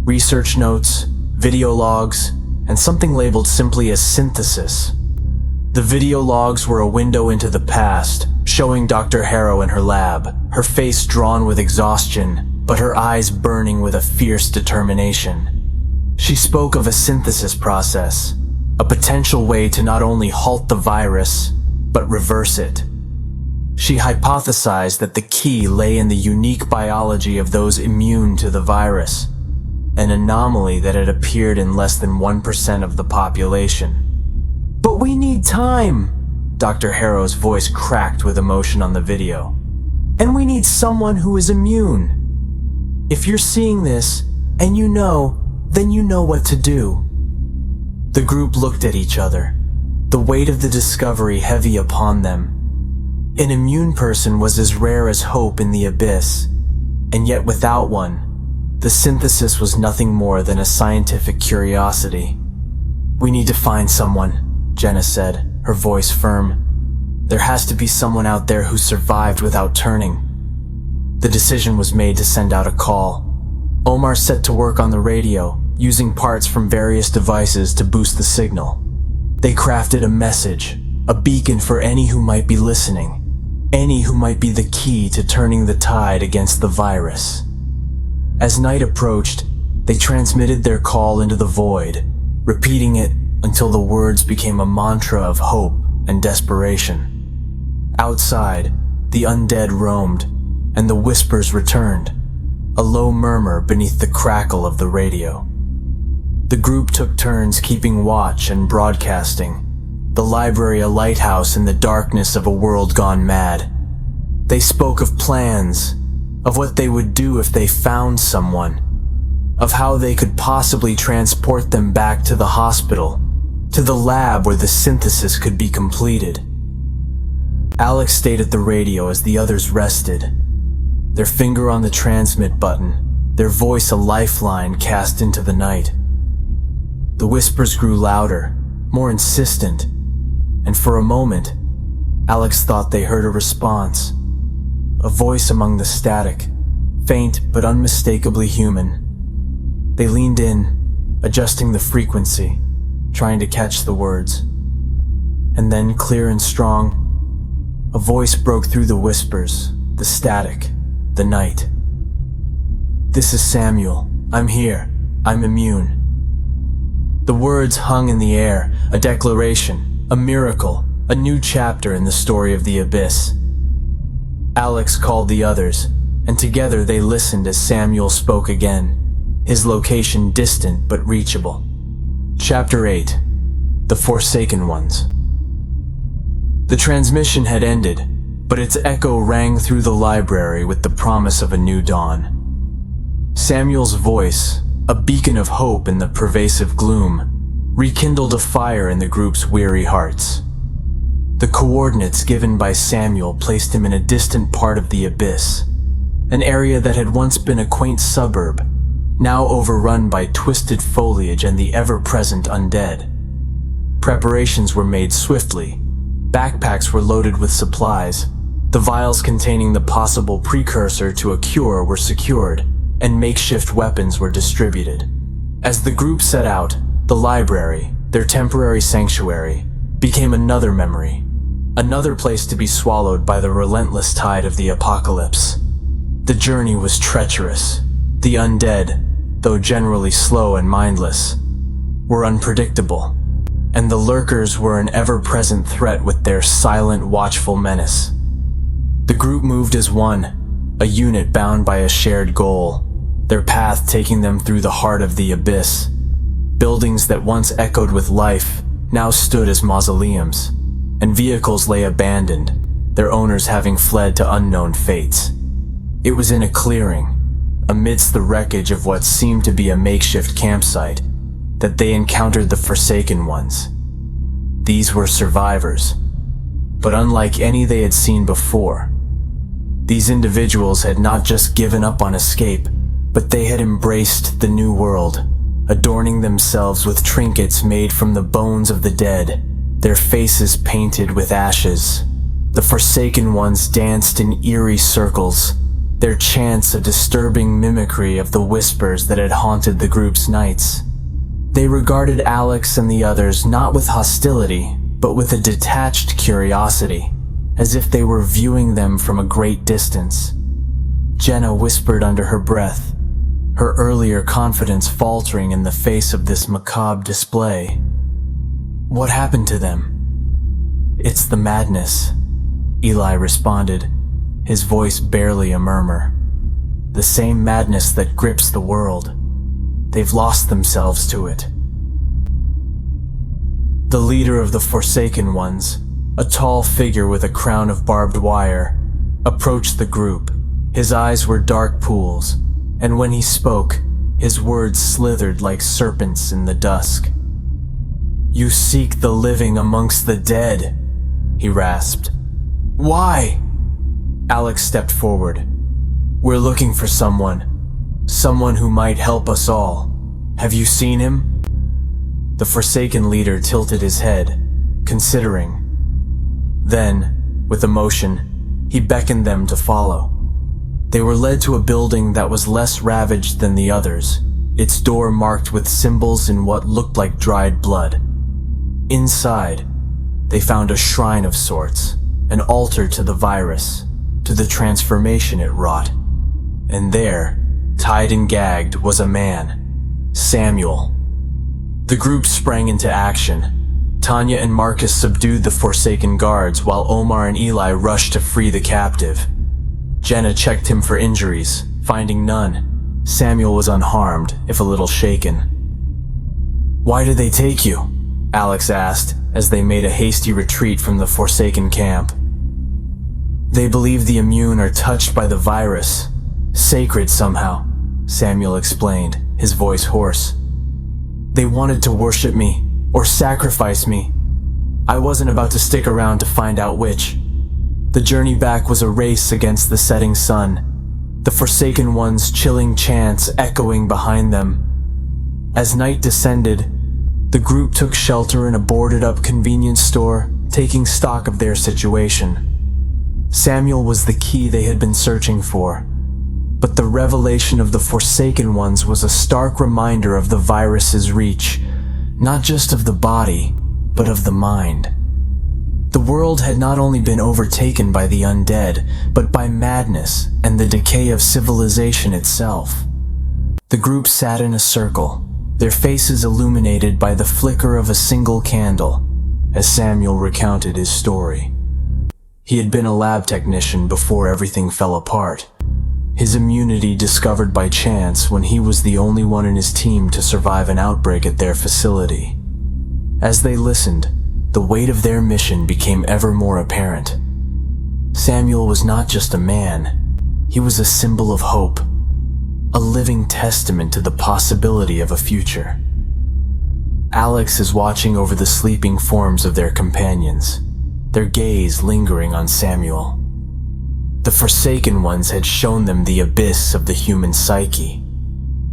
Research notes, video logs, and something labeled simply as synthesis. The video logs were a window into the past, showing Dr. Harrow in her lab, her face drawn with exhaustion, but her eyes burning with a fierce determination. She spoke of a synthesis process, a potential way to not only halt the virus, but reverse it. She hypothesized that the key lay in the unique biology of those immune to the virus, an anomaly that had appeared in less than 1% of the population. "But we need time," Dr. Harrow's voice cracked with emotion on the video. "And we need someone who is immune. If you're seeing this, and you know, then you know what to do." The group looked at each other, the weight of the discovery heavy upon them. An immune person was as rare as hope in the abyss, and yet without one, the synthesis was nothing more than a scientific curiosity. "We need to find someone," Jenna said, her voice firm. "There has to be someone out there who survived without turning." The decision was made to send out a call. Omar set to work on the radio, using parts from various devices to boost the signal. They crafted a message, a beacon for any who might be listening, any who might be the key to turning the tide against the virus. As night approached, they transmitted their call into the void, repeating it until the words became a mantra of hope and desperation. Outside, the undead roamed, and the whispers returned, a low murmur beneath the crackle of the radio. The group took turns keeping watch and broadcasting, the library a lighthouse in the darkness of a world gone mad. They spoke of plans, of what they would do if they found someone, of how they could possibly transport them back to the hospital, to the lab where the synthesis could be completed. Alex stayed at the radio as the others rested, their finger on the transmit button, their voice a lifeline cast into the night. The whispers grew louder, more insistent, and for a moment, Alex thought they heard a response. A voice among the static, faint but unmistakably human. They leaned in, adjusting the frequency, trying to catch the words. And then, clear and strong, a voice broke through the whispers, the static, the night. "This is Samuel. I'm here. I'm immune." The words hung in the air, a declaration, a miracle, a new chapter in the story of the Abyss. Alex called the others, and together they listened as Samuel spoke again, his location distant but reachable. Chapter 8. The Forsaken Ones. The transmission had ended, but its echo rang through the library with the promise of a new dawn. Samuel's voice, a beacon of hope in the pervasive gloom, rekindled a fire in the group's weary hearts. The coordinates given by Samuel placed him in a distant part of the Abyss, an area that had once been a quaint suburb, now overrun by twisted foliage and the ever-present undead. Preparations were made swiftly. Backpacks were loaded with supplies. The vials containing the possible precursor to a cure were secured, and makeshift weapons were distributed. As the group set out, the library, their temporary sanctuary, became another memory, another place to be swallowed by the relentless tide of the apocalypse. The journey was treacherous. The undead, though generally slow and mindless, were unpredictable, and the lurkers were an ever-present threat with their silent, watchful menace. The group moved as one, a unit bound by a shared goal, their path taking them through the heart of the Abyss. Buildings that once echoed with life now stood as mausoleums, and vehicles lay abandoned, their owners having fled to unknown fates. It was in a clearing, amidst the wreckage of what seemed to be a makeshift campsite, that they encountered the Forsaken Ones. These were survivors, but unlike any they had seen before. These individuals had not just given up on escape, but they had embraced the new world, adorning themselves with trinkets made from the bones of the dead, their faces painted with ashes. The Forsaken Ones danced in eerie circles, their chants a disturbing mimicry of the whispers that had haunted the group's nights. They regarded Alex and the others not with hostility, but with a detached curiosity, as if they were viewing them from a great distance. Jenna whispered under her breath, her earlier confidence faltering in the face of this macabre display. "What happened to them?" "It's the madness," Eli responded, his voice barely a murmur. "The same madness that grips the world. They've lost themselves to it." The leader of the Forsaken Ones, a tall figure with a crown of barbed wire, approached the group. His eyes were dark pools, and when he spoke, his words slithered like serpents in the dusk. "You seek the living amongst the dead," he rasped. "Why?" Alex stepped forward. "We're looking for someone who might help us all. Have you seen him?" The Forsaken leader tilted his head, considering. Then, with emotion, he beckoned them to follow. They were led to a building that was less ravaged than the others, its door marked with symbols in what looked like dried blood. Inside, they found a shrine of sorts, an altar to the virus, to the transformation it wrought. And there, tied and gagged, was a man, Samuel. The group sprang into action. Tanya and Marcus subdued the Forsaken guards while Omar and Eli rushed to free the captive. Jenna checked him for injuries, finding none. Samuel was unharmed, if a little shaken. "Why did they take you?" Alex asked, as they made a hasty retreat from the Forsaken camp. "They believe the immune are touched by the virus. Sacred somehow," Samuel explained, his voice hoarse. "They wanted to worship me, or sacrifice me. I wasn't about to stick around to find out which." The journey back was a race against the setting sun, the Forsaken Ones' chilling chants echoing behind them. As night descended, the group took shelter in a boarded-up convenience store, taking stock of their situation. Samuel was the key they had been searching for, but the revelation of the Forsaken Ones was a stark reminder of the virus's reach, not just of the body, but of the mind. The world had not only been overtaken by the undead, but by madness and the decay of civilization itself. The group sat in a circle, their faces illuminated by the flicker of a single candle, as Samuel recounted his story. He had been a lab technician before everything fell apart, his immunity discovered by chance when he was the only one in his team to survive an outbreak at their facility. As they listened, the weight of their mission became ever more apparent. Samuel was not just a man, he was a symbol of hope. a living testament to the possibility of a future. Alex is watching over the sleeping forms of their companions, their gaze lingering on Samuel. The Forsaken Ones had shown them the abyss of the human psyche,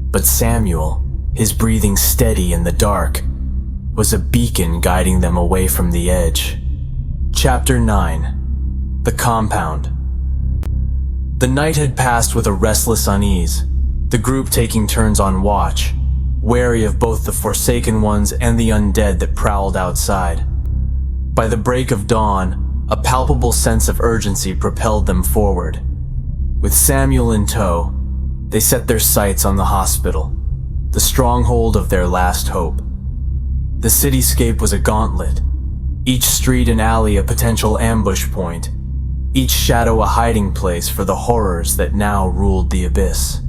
but Samuel, his breathing steady in the dark, was a beacon guiding them away from the edge. Chapter 9. The Compound. The night had passed with a restless unease, the group taking turns on watch, wary of both the Forsaken Ones and the undead that prowled outside. By the break of dawn, a palpable sense of urgency propelled them forward. With Samuel in tow, they set their sights on the hospital, the stronghold of their last hope. The cityscape was a gauntlet, each street and alley a potential ambush point, each shadow a hiding place for the horrors that now ruled the abyss.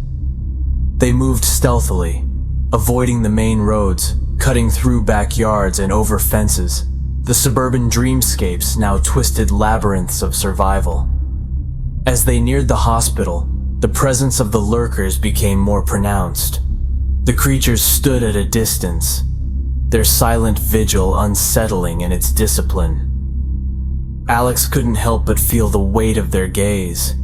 They moved stealthily, avoiding the main roads, cutting through backyards and over fences, the suburban dreamscapes now twisted labyrinths of survival. As they neared the hospital, the presence of the lurkers became more pronounced. The creatures stood at a distance, their silent vigil unsettling in its discipline. Alex couldn't help but feel the weight of their gaze,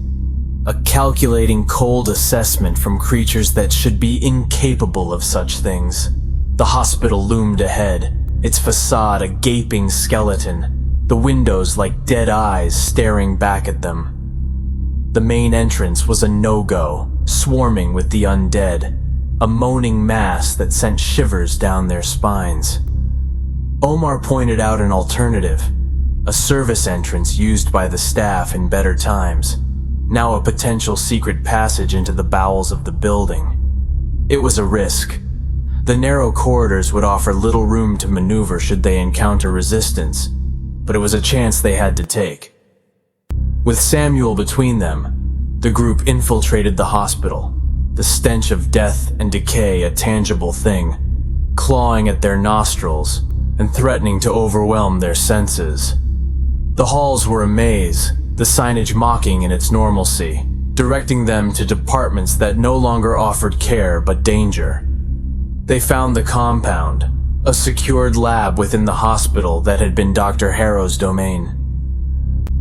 a calculating, cold assessment from creatures that should be incapable of such things. The hospital loomed ahead, its facade a gaping skeleton, the windows like dead eyes staring back at them. The main entrance was a no-go, swarming with the undead, a moaning mass that sent shivers down their spines. Omar pointed out an alternative, a service entrance used by the staff in better times, now a potential secret passage into the bowels of the building. It was a risk. The narrow corridors would offer little room to maneuver should they encounter resistance, but it was a chance they had to take. With Samuel between them, the group infiltrated the hospital, the stench of death and decay a tangible thing, clawing at their nostrils and threatening to overwhelm their senses. The halls were a maze, the signage mocking in its normalcy, directing them to departments that no longer offered care but danger. They found the compound, a secured lab within the hospital that had been Dr. Harrow's domain.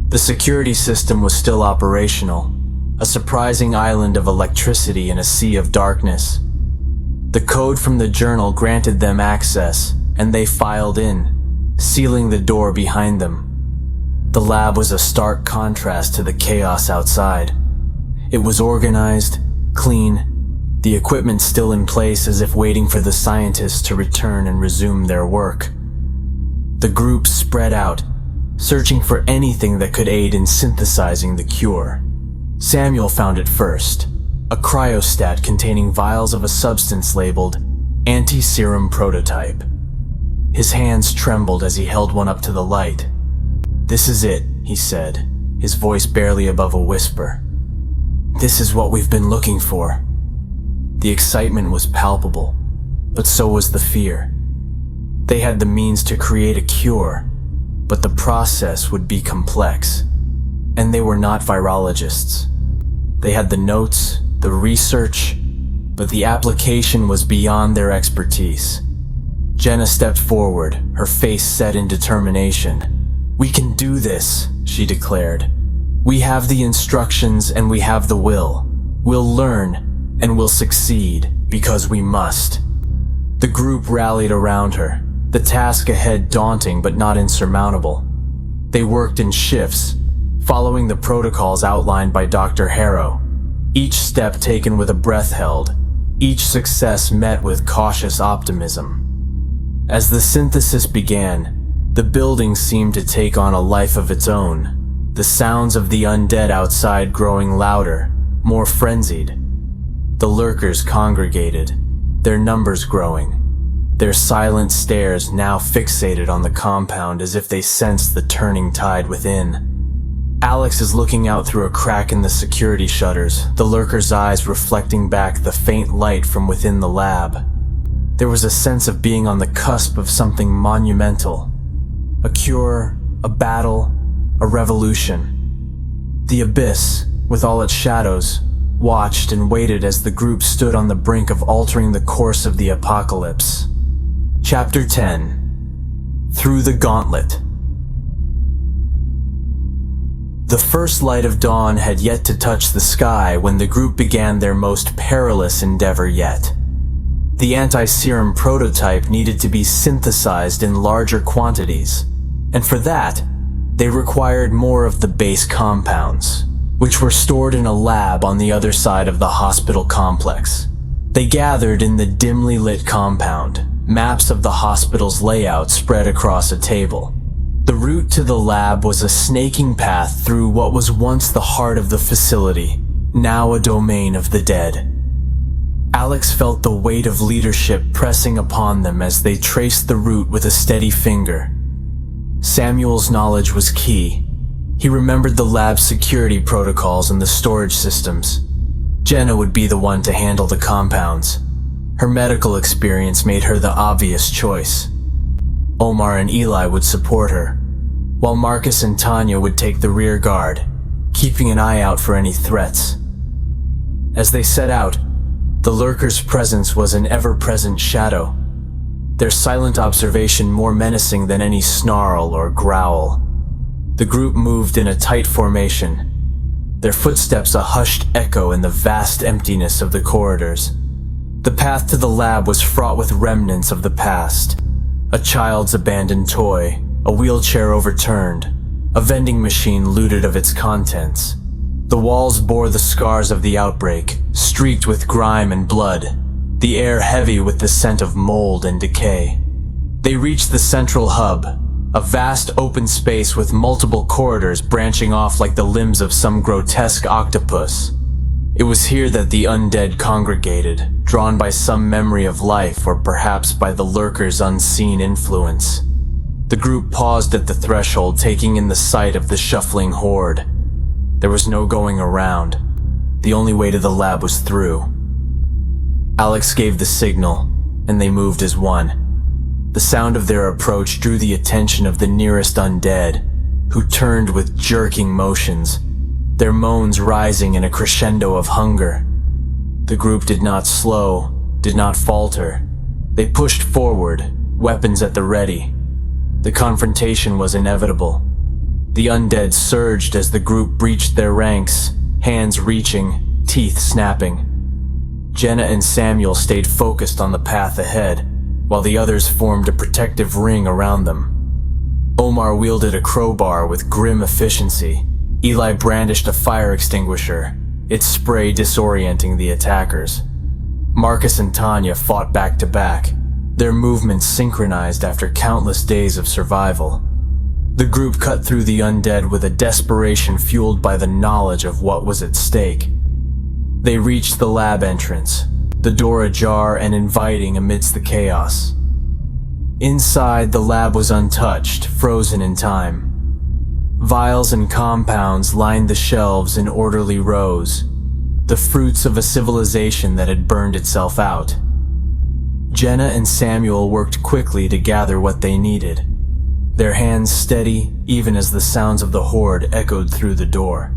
The security system was still operational, a surprising island of electricity in a sea of darkness. The code from the journal granted them access, and they filed in, sealing the door behind them. The lab was a stark contrast to the chaos outside. It was organized, clean, the equipment still in place as if waiting for the scientists to return and resume their work. The group spread out, searching for anything that could aid in synthesizing the cure. Samuel found it first, a cryostat containing vials of a substance labeled anti-serum prototype. His hands trembled as he held one up to the light. "This is it," he said, his voice barely above a whisper. "This is what we've been looking for." The excitement was palpable, but so was the fear. They had the means to create a cure, but the process would be complex, and they were not virologists. They had the notes, the research, but the application was beyond their expertise. Jenna stepped forward, her face set in determination. "We can do this," she declared. "We have the instructions and we have the will. We'll learn and we'll succeed because we must." The group rallied around her, the task ahead daunting but not insurmountable. They worked in shifts, following the protocols outlined by Dr. Harrow, each step taken with a breath held, each success met with cautious optimism. As the synthesis began, the building seemed to take on a life of its own, the sounds of the undead outside growing louder, more frenzied. The lurkers congregated, their numbers growing, their silent stares now fixated on the compound as if they sensed the turning tide within. Alex is looking out through a crack in the security shutters, the lurker's eyes reflecting back the faint light from within the lab. There was a sense of being on the cusp of something monumental. A cure, a battle, a revolution. The abyss, with all its shadows, watched and waited as the group stood on the brink of altering the course of the apocalypse. Chapter 10. Through the Gauntlet. The first light of dawn had yet to touch the sky when the group began their most perilous endeavor yet. The anti-serum prototype needed to be synthesized in larger quantities, and for that, they required more of the base compounds, which were stored in a lab on the other side of the hospital complex. They gathered in the dimly lit compound, maps of the hospital's layout spread across a table. The route to the lab was a snaking path through what was once the heart of the facility, now a domain of the dead. Alex felt the weight of leadership pressing upon them as they traced the route with a steady finger. Samuel's knowledge was key. He remembered the lab's security protocols and the storage systems. Jenna would be the one to handle the compounds. Her medical experience made her the obvious choice. Omar and Eli would support her, while Marcus and Tanya would take the rear guard, keeping an eye out for any threats. As they set out, the lurkers' presence was an ever-present shadow, their silent observation more menacing than any snarl or growl. The group moved in a tight formation, their footsteps a hushed echo in the vast emptiness of the corridors. The path to the lab was fraught with remnants of the past. A child's abandoned toy, a wheelchair overturned, a vending machine looted of its contents. The walls bore the scars of the outbreak, streaked with grime and blood, the air heavy with the scent of mold and decay. They reached the central hub, a vast open space with multiple corridors branching off like the limbs of some grotesque octopus. It was here that the undead congregated, drawn by some memory of life or perhaps by the lurkers' unseen influence. The group paused at the threshold, taking in the sight of the shuffling horde. There was no going around. The only way to the lab was through. Alex gave the signal, and they moved as one. The sound of their approach drew the attention of the nearest undead, who turned with jerking motions, their moans rising in a crescendo of hunger. The group did not slow, did not falter. They pushed forward, weapons at the ready. The confrontation was inevitable. The undead surged as the group breached their ranks, hands reaching, teeth snapping. Jenna and Samuel stayed focused on the path ahead, while the others formed a protective ring around them. Omar wielded a crowbar with grim efficiency. Eli brandished a fire extinguisher, its spray disorienting the attackers. Marcus and Tanya fought back to back, their movements synchronized after countless days of survival. The group cut through the undead with a desperation fueled by the knowledge of what was at stake. They reached the lab entrance, the door ajar and inviting amidst the chaos. Inside, the lab was untouched, frozen in time. Vials and compounds lined the shelves in orderly rows, the fruits of a civilization that had burned itself out. Jenna and Samuel worked quickly to gather what they needed, their hands steady even as the sounds of the horde echoed through the door.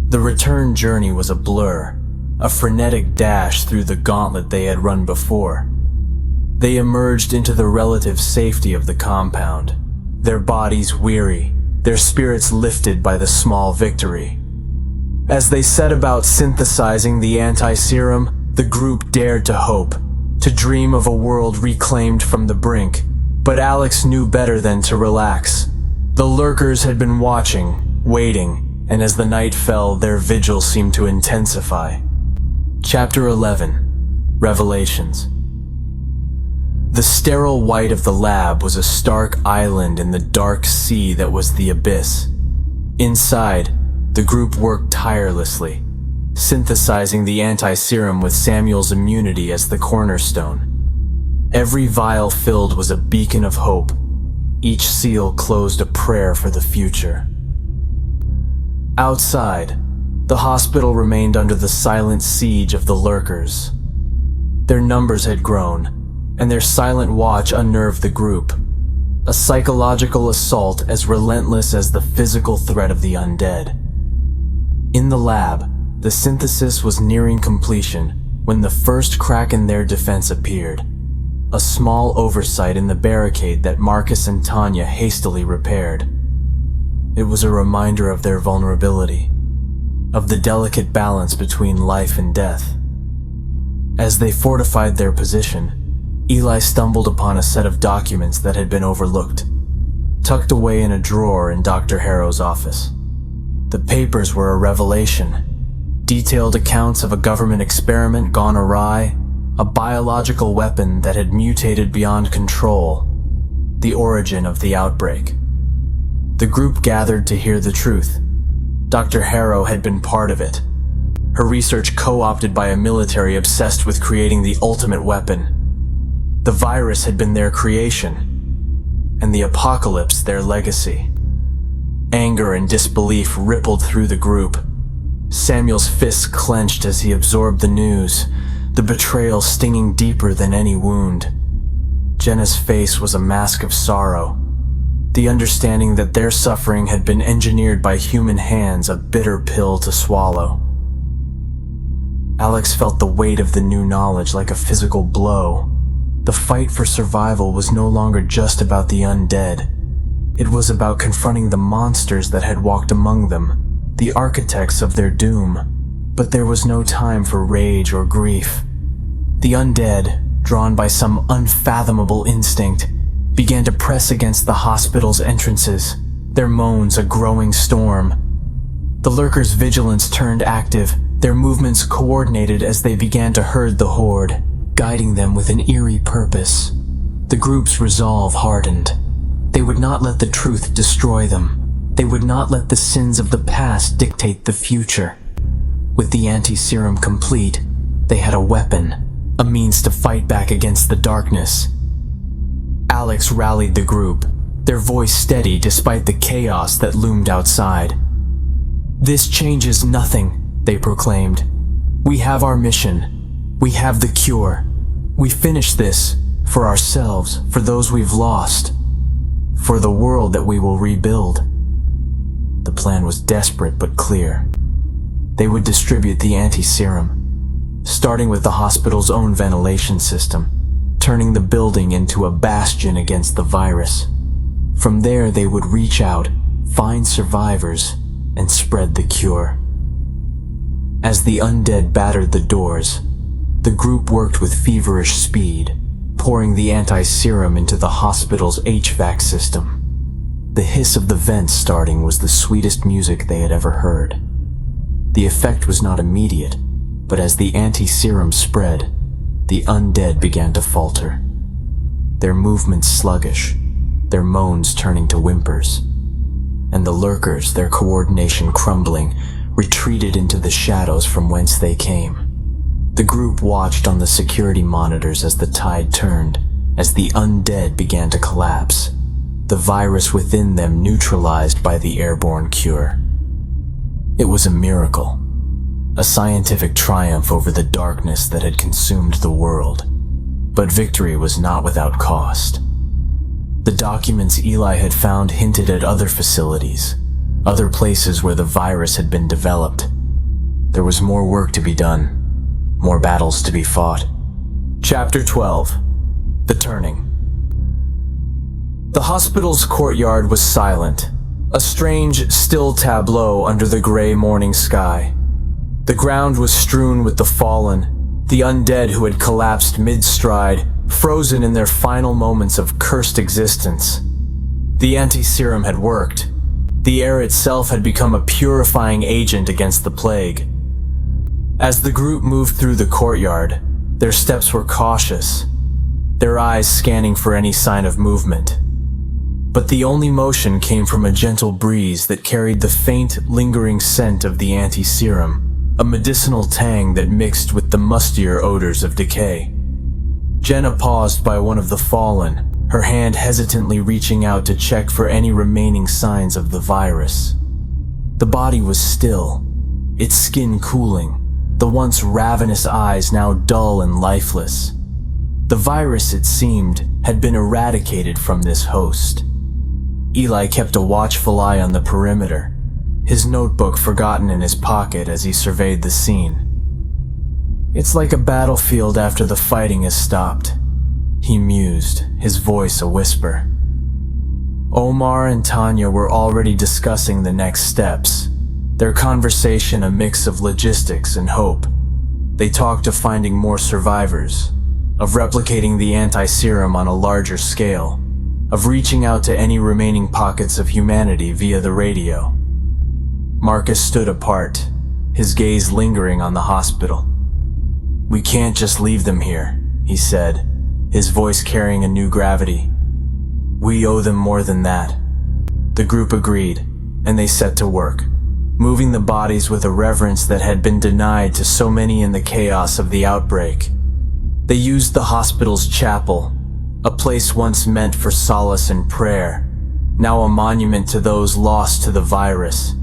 The return journey was a blur, a frenetic dash through the gauntlet they had run before. They emerged into the relative safety of the compound, their bodies weary, their spirits lifted by the small victory. As they set about synthesizing the anti-serum, the group dared to hope, to dream of a world reclaimed from the brink. But Alex knew better than to relax. The lurkers had been watching, waiting, and as the night fell, their vigil seemed to intensify. Chapter 11. Revelations. The sterile white of the lab was a stark island in the dark sea that was the Abyss. Inside, the group worked tirelessly, synthesizing the anti-serum with Samuel's immunity as the cornerstone. Every vial filled was a beacon of hope. Each seal closed a prayer for the future. Outside, the hospital remained under the silent siege of the lurkers. Their numbers had grown, and their silent watch unnerved the group. A psychological assault as relentless as the physical threat of the undead. In the lab, The synthesis was nearing completion when the first crack in their defense appeared. A small oversight in the barricade that Marcus and Tanya hastily repaired. It was a reminder of their vulnerability, of the delicate balance between life and death. As they fortified their position, Eli stumbled upon a set of documents that had been overlooked, tucked away in a drawer in Dr. Harrow's office. The papers were a revelation. Detailed accounts of a government experiment gone awry, a biological weapon that had mutated beyond control, the origin of the outbreak. The group gathered to hear the truth. Dr. Harrow had been part of it. Her research co-opted by a military obsessed with creating the ultimate weapon. The virus had been their creation, and the apocalypse their legacy. Anger and disbelief rippled through the group. Samuel's fists clenched as he absorbed the news, the betrayal stinging deeper than any wound. Jenna's face was a mask of sorrow, the understanding that their suffering had been engineered by human hands, a bitter pill to swallow. Alex felt the weight of the new knowledge like a physical blow. The fight for survival was no longer just about the undead. It was about confronting the monsters that had walked among them, the architects of their doom. But there was no time for rage or grief. The undead, drawn by some unfathomable instinct, began to press against the hospital's entrances, their moans a growing storm. The lurkers' vigilance turned active, their movements coordinated as they began to herd the horde, guiding them with an eerie purpose. The group's resolve hardened. They would not let the truth destroy them. They would not let the sins of the past dictate the future. With the anti-serum complete, they had a weapon, a means to fight back against the darkness. Alex rallied the group, their voice steady despite the chaos that loomed outside. "This changes nothing," they proclaimed. "We have our mission. We have the cure. We finish this for ourselves, for those we've lost, for the world that we will rebuild." The plan was desperate but clear. They would distribute the anti-serum, starting with the hospital's own ventilation system, turning the building into a bastion against the virus. From there, they would reach out, find survivors, and spread the cure. As the undead battered the doors, the group worked with feverish speed, pouring the anti-serum into the hospital's HVAC system. The hiss of the vents starting was the sweetest music they had ever heard. The effect was not immediate, but as the anti-serum spread, the undead began to falter. Their movements sluggish, their moans turning to whimpers. And the lurkers, their coordination crumbling, retreated into the shadows from whence they came. The group watched on the security monitors as the tide turned, as the undead began to collapse, the virus within them neutralized by the airborne cure. It was a miracle, a scientific triumph over the darkness that had consumed the world. But victory was not without cost. The documents Eli had found hinted at other facilities, other places where the virus had been developed. There was more work to be done, more battles to be fought. Chapter 12. The Turning. The hospital's courtyard was silent, a strange, still tableau under the gray morning sky. The ground was strewn with the fallen, the undead who had collapsed mid-stride, frozen in their final moments of cursed existence. The anti-serum had worked. The air itself had become a purifying agent against the plague. As the group moved through the courtyard, their steps were cautious, their eyes scanning for any sign of movement. But the only motion came from a gentle breeze that carried the faint, lingering scent of the anti-serum, a medicinal tang that mixed with the mustier odors of decay. Jenna paused by one of the fallen, her hand hesitantly reaching out to check for any remaining signs of the virus. The body was still, its skin cooling, the once ravenous eyes now dull and lifeless. The virus, it seemed, had been eradicated from this host. Eli kept a watchful eye on the perimeter, his notebook forgotten in his pocket as he surveyed the scene. "It's like a battlefield after the fighting has stopped," he mused, his voice a whisper. Omar and Tanya were already discussing the next steps, their conversation a mix of logistics and hope. They talked of finding more survivors, of replicating the anti-serum on a larger scale, of reaching out to any remaining pockets of humanity via the radio. Marcus stood apart, his gaze lingering on the hospital. "We can't just leave them here," he said, his voice carrying a new gravity. "We owe them more than that." The group agreed, and they set to work, moving the bodies with a reverence that had been denied to so many in the chaos of the outbreak. They used the hospital's chapel, a place once meant for solace and prayer, now a monument to those lost to the virus.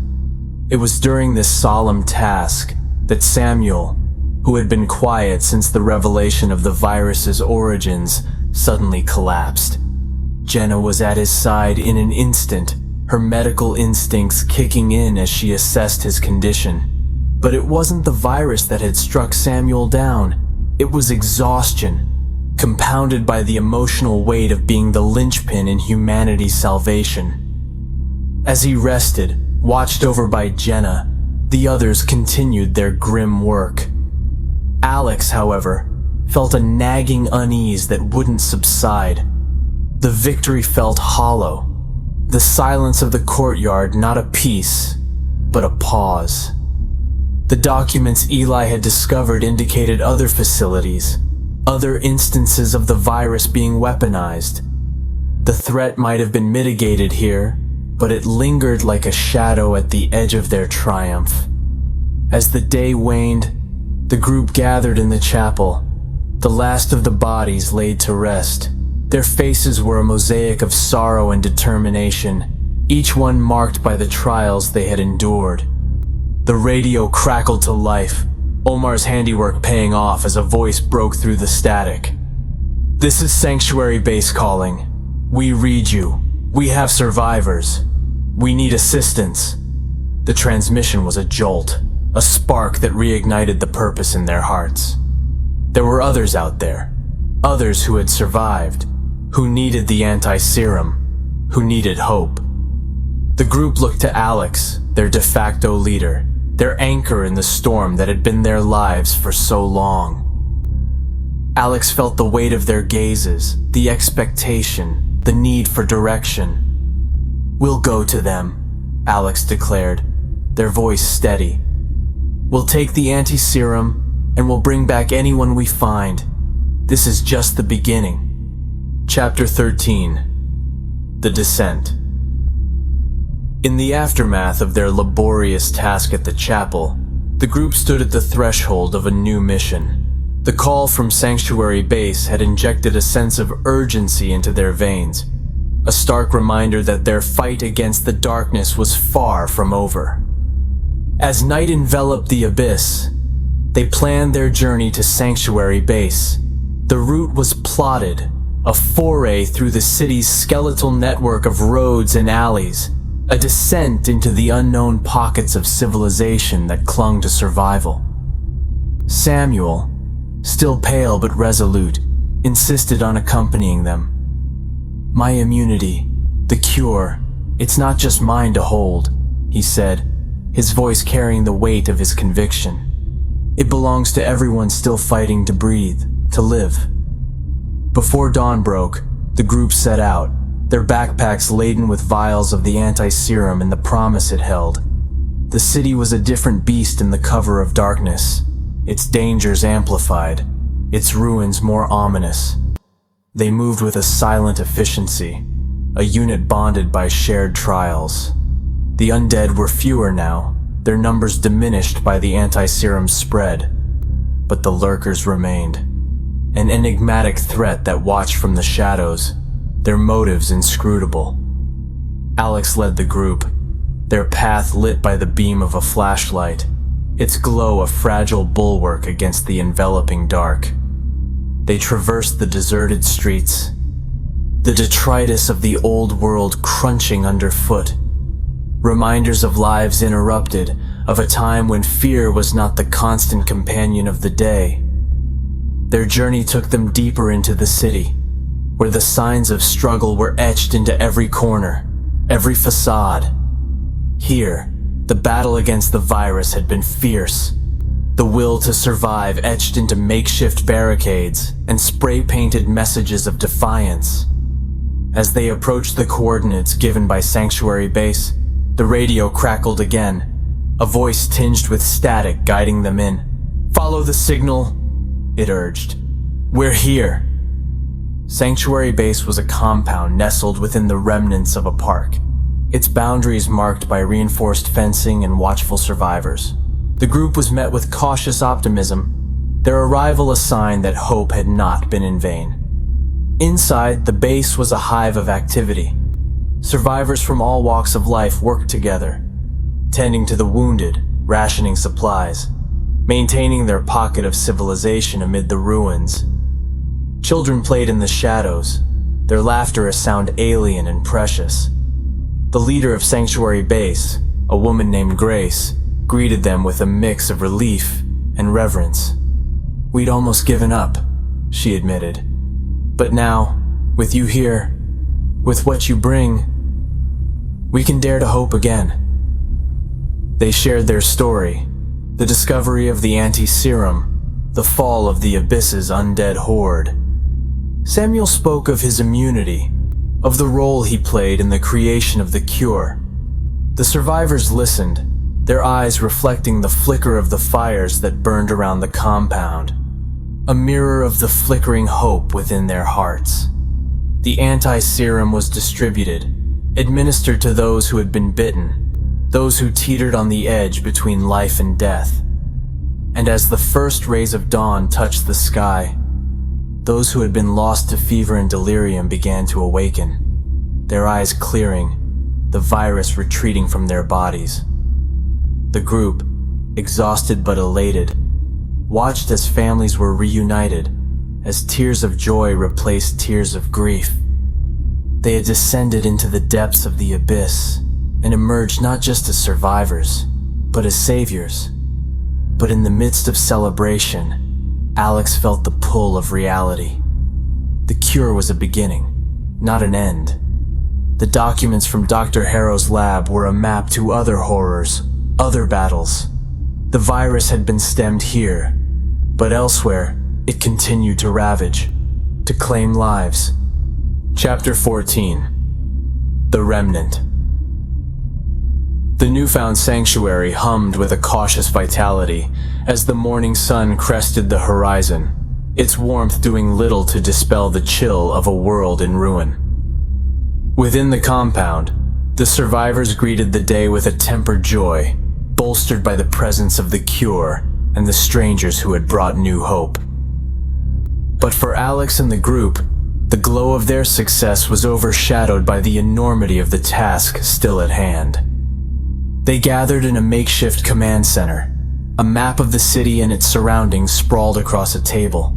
It was during this solemn task that Samuel, who had been quiet since the revelation of the virus's origins, suddenly collapsed. Jenna was at his side in an instant, her medical instincts kicking in as she assessed his condition. But it wasn't the virus that had struck Samuel down. It was exhaustion, compounded by the emotional weight of being the linchpin in humanity's salvation. As he rested, watched over by Jenna, the others continued their grim work. Alex, however, felt a nagging unease that wouldn't subside. The victory felt hollow, the silence of the courtyard not a peace, but a pause. The documents Eli had discovered indicated other facilities, other instances of the virus being weaponized. The threat might have been mitigated here, but it lingered like a shadow at the edge of their triumph. As the day waned, the group gathered in the chapel, the last of the bodies laid to rest. Their faces were a mosaic of sorrow and determination, each one marked by the trials they had endured. The radio crackled to life, Omar's handiwork paying off as a voice broke through the static. "This is Sanctuary Base calling. We read you. We have survivors. We need assistance." The transmission was a jolt, a spark that reignited the purpose in their hearts. There were others out there, others who had survived, who needed the anti-serum, who needed hope. The group looked to Alex, their de facto leader, their anchor in the storm that had been their lives for so long. Alex felt the weight of their gazes, the expectation, the need for direction. "We'll go to them," Alex declared, their voice steady. "We'll take the anti-serum, and we'll bring back anyone we find. This is just the beginning." Chapter 13. The Descent. In the aftermath of their laborious task at the chapel, the group stood at the threshold of a new mission. The call from Sanctuary Base had injected a sense of urgency into their veins, a stark reminder that their fight against the darkness was far from over. As night enveloped the abyss, they planned their journey to Sanctuary Base. The route was plotted, a foray through the city's skeletal network of roads and alleys, a descent into the unknown pockets of civilization that clung to survival. Samuel, still pale but resolute, insisted on accompanying them. "My immunity, the cure, it's not just mine to hold," he said, his voice carrying the weight of his conviction. "It belongs to everyone still fighting to breathe, to live." Before dawn broke, the group set out, their backpacks laden with vials of the anti-serum and the promise it held. The city was a different beast in the cover of darkness, its dangers amplified, its ruins more ominous. They moved with a silent efficiency, a unit bonded by shared trials. The undead were fewer now, their numbers diminished by the anti-serum's spread. But the lurkers remained, an enigmatic threat that watched from the shadows, their motives inscrutable. Alex led the group, their path lit by the beam of a flashlight, its glow a fragile bulwark against the enveloping dark. They traversed the deserted streets, the detritus of the old world crunching underfoot. reminders of lives interrupted, of a time when fear was not the constant companion of the day. Their journey took them deeper into the city, where the signs of struggle were etched into every corner, every facade. Here, the battle against the virus had been fierce, the will to survive etched into makeshift barricades and spray-painted messages of defiance. As they approached the coordinates given by Sanctuary Base, the radio crackled again, a voice tinged with static guiding them in. "Follow the signal," it urged. "We're here." Sanctuary Base was a compound nestled within the remnants of a park, its boundaries marked by reinforced fencing and watchful survivors. The group was met with cautious optimism, their arrival a sign that hope had not been in vain. Inside, the base was a hive of activity. Survivors from all walks of life worked together, tending to the wounded, rationing supplies, maintaining their pocket of civilization amid the ruins. Children played in the shadows, their laughter a sound alien and precious. The leader of Sanctuary Base, a woman named Grace, greeted them with a mix of relief and reverence. "We'd almost given up," she admitted. "But now, with you here, with what you bring, we can dare to hope again." They shared their story, the discovery of the anti-serum, the fall of the Abyss's undead horde. Samuel spoke of his immunity, of the role he played in the creation of the cure. The survivors listened, their eyes reflecting the flicker of the fires that burned around the compound, a mirror of the flickering hope within their hearts. The anti-serum was distributed, administered to those who had been bitten, those who teetered on the edge between life and death. And as the first rays of dawn touched the sky, those who had been lost to fever and delirium began to awaken, their eyes clearing, the virus retreating from their bodies. The group, exhausted but elated, watched as families were reunited, as tears of joy replaced tears of grief. They had descended into the depths of the abyss and emerged not just as survivors, but as saviors. But in the midst of celebration, Alex felt the pull of reality. The cure was a beginning, not an end. The documents from Dr. Harrow's lab were a map to other horrors, other battles. The virus had been stemmed here, but elsewhere, it continued to ravage, to claim lives. Chapter 14. The Remnant. The newfound sanctuary hummed with a cautious vitality as the morning sun crested the horizon, its warmth doing little to dispel the chill of a world in ruin. Within the compound, the survivors greeted the day with a tempered joy, bolstered by the presence of the cure and the strangers who had brought new hope. But for Alex and the group, the glow of their success was overshadowed by the enormity of the task still at hand. They gathered in a makeshift command center, a map of the city and its surroundings sprawled across a table,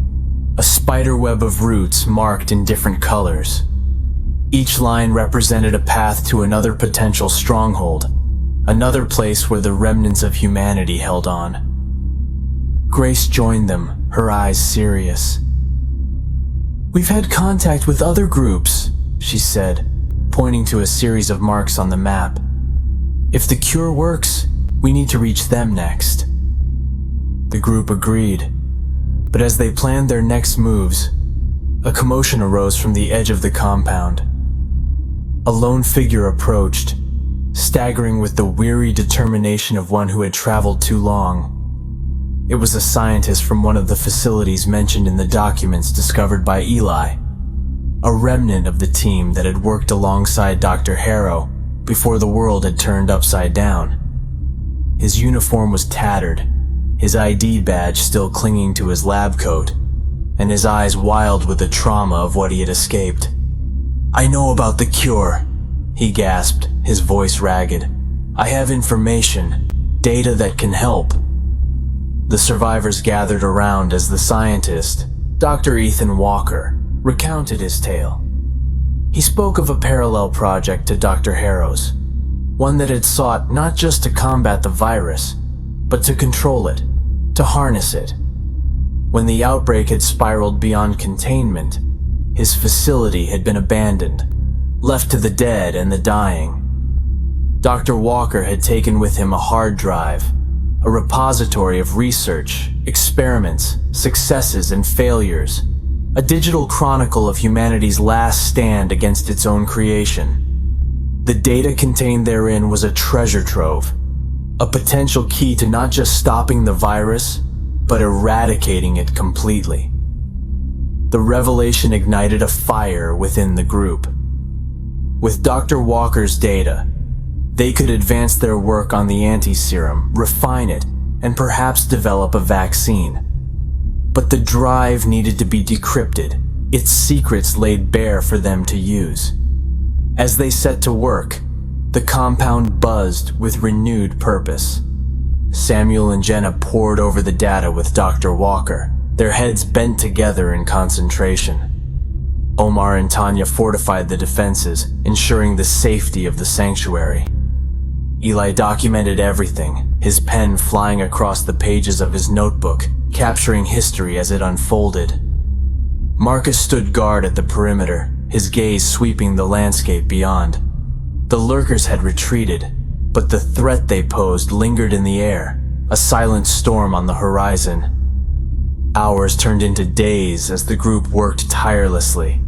a spiderweb of routes marked in different colors. Each line represented a path to another potential stronghold, another place where the remnants of humanity held on. Grace joined them, her eyes serious. "We've had contact with other groups," she said, pointing to a series of marks on the map. "If the cure works, we need to reach them next." The group agreed, but as they planned their next moves, a commotion arose from the edge of the compound. A lone figure approached, staggering with the weary determination of one who had traveled too long. It was a scientist from one of the facilities mentioned in the documents discovered by Eli, a remnant of the team that had worked alongside Dr. Harrow before the world had turned upside down. His uniform was tattered, his ID badge still clinging to his lab coat, and his eyes wild with the trauma of what he had escaped. "I know about the cure," he gasped, his voice ragged. "I have information, data that can help." The survivors gathered around as the scientist, Dr. Ethan Walker, recounted his tale. He spoke of a parallel project to Dr. Harrow's, One that had sought not just to combat the virus, but to control it, to harness it. When the outbreak had spiraled beyond containment, his facility had been abandoned, left to the dead and the dying. Dr. Walker had taken with him a hard drive, a repository of research, experiments, successes, and failures, a digital chronicle of humanity's last stand against its own creation. The data contained therein was a treasure trove, a potential key to not just stopping the virus, but eradicating it completely. The revelation ignited a fire within the group. With Dr. Walker's data, they could advance their work on the anti-serum, refine it, and perhaps develop a vaccine. But the drive needed to be decrypted, its secrets laid bare for them to use. As they set to work, the compound buzzed with renewed purpose. Samuel and Jenna pored over the data with Dr. Walker, their heads bent together in concentration. Omar and Tanya fortified the defenses, ensuring the safety of the sanctuary. Eli documented everything, his pen flying across the pages of his notebook, capturing history as it unfolded. Marcus stood guard at the perimeter, his gaze sweeping the landscape beyond. The lurkers had retreated, but the threat they posed lingered in the air, a silent storm on the horizon. Hours turned into days as the group worked tirelessly.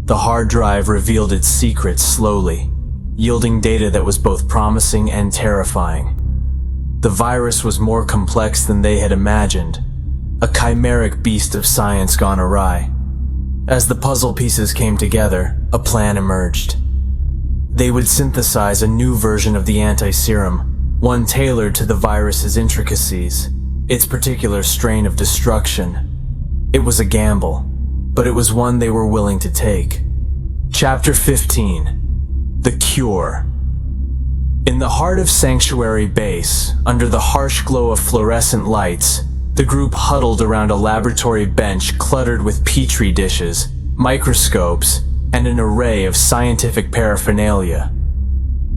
The hard drive revealed its secrets slowly, yielding data that was both promising and terrifying. The virus was more complex than they had imagined, a chimeric beast of science gone awry. As the puzzle pieces came together, a plan emerged. They would synthesize a new version of the anti-serum, one tailored to the virus's intricacies, its particular strain of destruction. It was a gamble, but it was one they were willing to take. Chapter 15. The Cure. In the heart of Sanctuary Base, under the harsh glow of fluorescent lights, the group huddled around a laboratory bench cluttered with petri dishes, microscopes, and an array of scientific paraphernalia.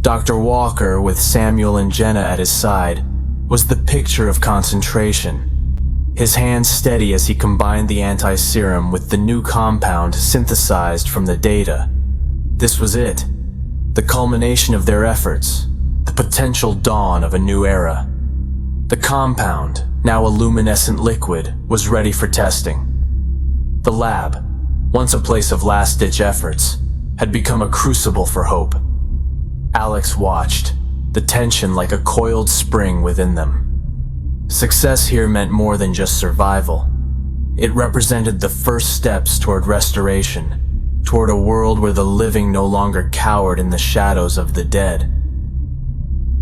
Dr. Walker, with Samuel and Jenna at his side, was the picture of concentration, his hands steady as he combined the anti-serum with the new compound synthesized from the data. This was it, the culmination of their efforts, the potential dawn of a new era. The compound, now a luminescent liquid, was ready for testing. The lab, once a place of last-ditch efforts, had become a crucible for hope. Alex watched, the tension like a coiled spring within them. Success here meant more than just survival. It represented the first steps toward restoration, toward a world where the living no longer cowered in the shadows of the dead.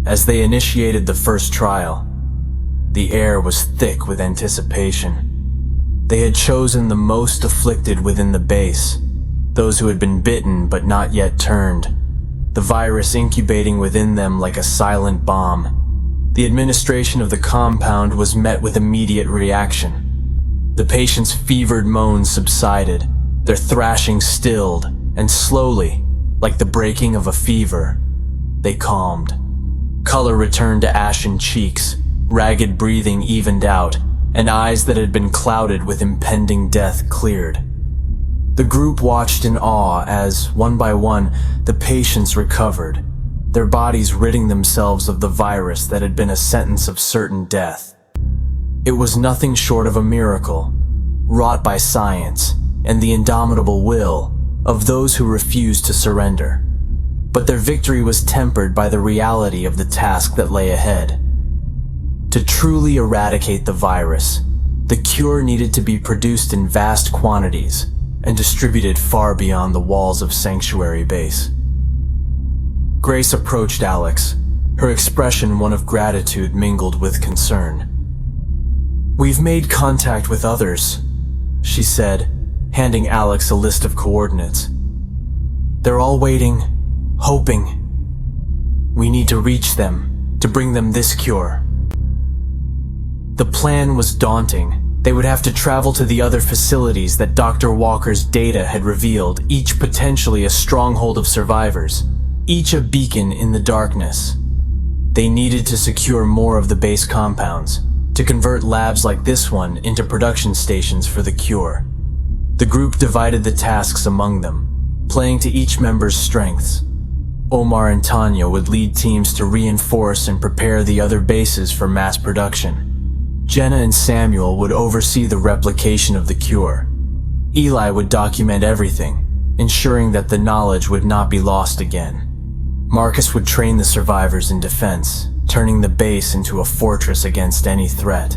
As they initiated the first trial, the air was thick with anticipation. They had chosen the most afflicted within the base, those who had been bitten but not yet turned, the virus incubating within them like a silent bomb. The administration of the compound was met with immediate reaction. The patients' fevered moans subsided, their thrashing stilled, and slowly, like the breaking of a fever, they calmed. Color returned to ashen cheeks, ragged breathing evened out, and eyes that had been clouded with impending death cleared. The group watched in awe as, one by one, the patients recovered, their bodies ridding themselves of the virus that had been a sentence of certain death. It was nothing short of a miracle, wrought by science and the indomitable will of those who refused to surrender. But their victory was tempered by the reality of the task that lay ahead. To truly eradicate the virus, the cure needed to be produced in vast quantities and distributed far beyond the walls of Sanctuary Base. Grace approached Alex, her expression one of gratitude mingled with concern. "We've made contact with others," she said, handing Alex a list of coordinates. "They're all waiting, hoping. We need to reach them, to bring them this cure." The plan was daunting. They would have to travel to the other facilities that Dr. Walker's data had revealed, each potentially a stronghold of survivors. each a beacon in the darkness. They needed to secure more of the base compounds, to convert labs like this one into production stations for the cure. The group divided the tasks among them, playing to each member's strengths. Omar and Tanya would lead teams to reinforce and prepare the other bases for mass production. Jenna and Samuel would oversee the replication of the cure. Eli would document everything, ensuring that the knowledge would not be lost again. Marcus would train the survivors in defense, turning the base into a fortress against any threat.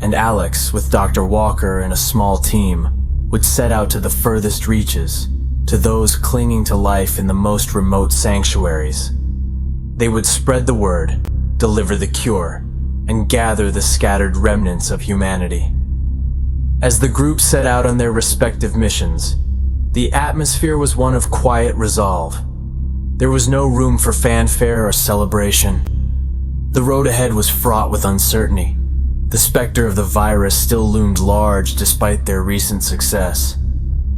And Alex, with Dr. Walker and a small team, would set out to the furthest reaches, to those clinging to life in the most remote sanctuaries. They would spread the word, deliver the cure, and gather the scattered remnants of humanity. As the group set out on their respective missions, the atmosphere was one of quiet resolve. There was no room for fanfare or celebration. The road ahead was fraught with uncertainty. The specter of the virus still loomed large despite their recent success.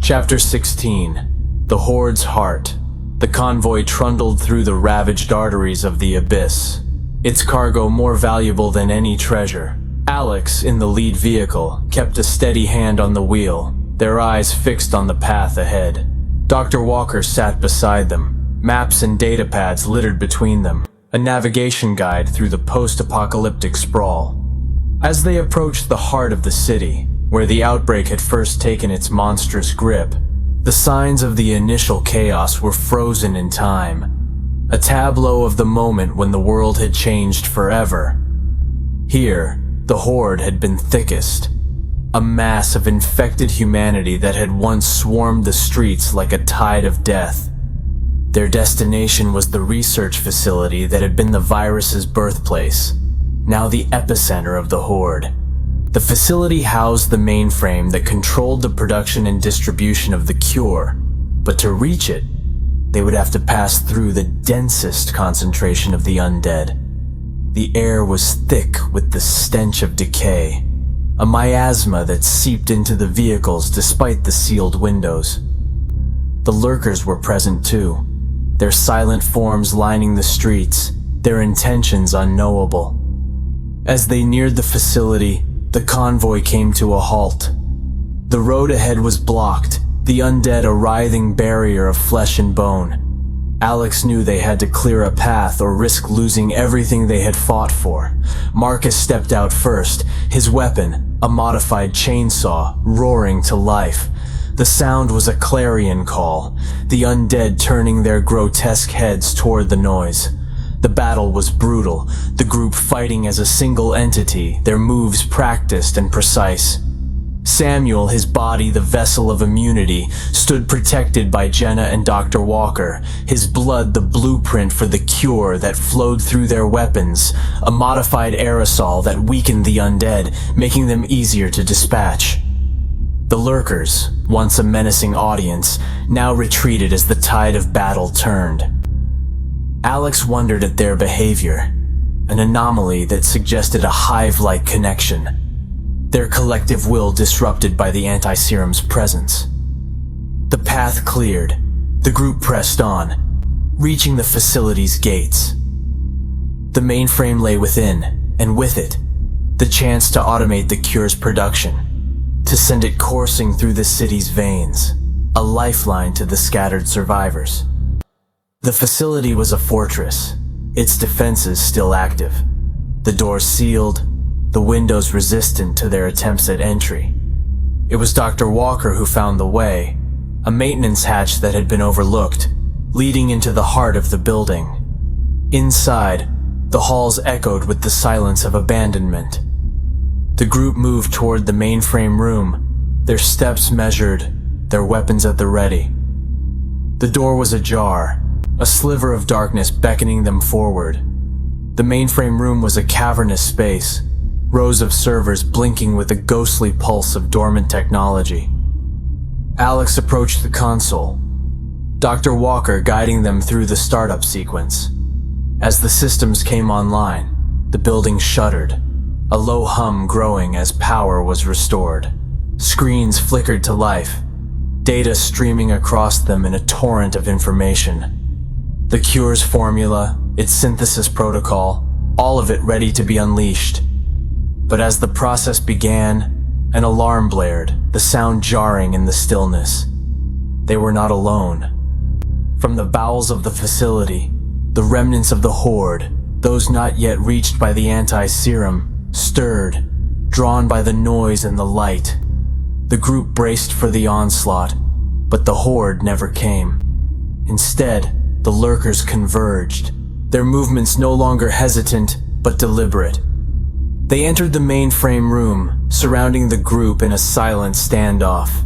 Chapter 16. The Horde's Heart. The convoy trundled through the ravaged arteries of the Abyss, its cargo more valuable than any treasure. Alex, in the lead vehicle, kept a steady hand on the wheel, their eyes fixed on the path ahead. Dr. Walker sat beside them, maps and datapads littered between them, a navigation guide through the post-apocalyptic sprawl. As they approached the heart of the city, where the outbreak had first taken its monstrous grip, the signs of the initial chaos were frozen in time, a tableau of the moment when the world had changed forever. Here, the Horde had been thickest, a mass of infected humanity that had once swarmed the streets like a tide of death. Their destination was the research facility that had been the virus's birthplace, now the epicenter of the Horde. The facility housed the mainframe that controlled the production and distribution of the cure, but to reach it, they would have to pass through the densest concentration of the undead. The air was thick with the stench of decay, a miasma that seeped into the vehicles despite the sealed windows. The lurkers were present too, their silent forms lining the streets, their intentions unknowable. As they neared the facility, the convoy came to a halt. The road ahead was blocked, the undead a writhing barrier of flesh and bone. Alex knew they had to clear a path or risk losing everything they had fought for. Marcus stepped out first, his weapon, a modified chainsaw, roaring to life. The sound was a clarion call, the undead turning their grotesque heads toward the noise. The battle was brutal, the group fighting as a single entity, their moves practiced and precise. Samuel, his body the vessel of immunity, stood protected by Jenna and Dr. Walker, his blood the blueprint for the cure that flowed through their weapons, a modified aerosol that weakened the undead, making them easier to dispatch. The lurkers, once a menacing audience, now retreated as the tide of battle turned. Alex wondered at their behavior, an anomaly that suggested a hive-like connection, their collective will disrupted by the anti-serum's presence. The path cleared, the group pressed on, reaching the facility's gates. The mainframe lay within, and with it, the chance to automate the cure's production, to send it coursing through the city's veins, a lifeline to the scattered survivors. The facility was a fortress, its defenses still active, the doors sealed, the windows resistant to their attempts at entry. It was Dr. Walker who found the way, a maintenance hatch that had been overlooked, leading into the heart of the building. Inside, the halls echoed with the silence of abandonment. The group moved toward the mainframe room, their steps measured, their weapons at the ready. The door was ajar, a sliver of darkness beckoning them forward. The mainframe room was a cavernous space, rows of servers blinking with a ghostly pulse of dormant technology. Alex approached the console, Dr. Walker guiding them through the startup sequence. As the systems came online, the building shuddered, a low hum growing as power was restored. Screens flickered to life, data streaming across them in a torrent of information. The cure's formula, its synthesis protocol, all of it ready to be unleashed. But as the process began, an alarm blared, the sound jarring in the stillness. They were not alone. From the bowels of the facility, the remnants of the horde, those not yet reached by the anti-serum, stirred, drawn by the noise and the light. The group braced for the onslaught, but the horde never came. Instead, the lurkers converged, their movements no longer hesitant, but deliberate. They entered the mainframe room, surrounding the group in a silent standoff.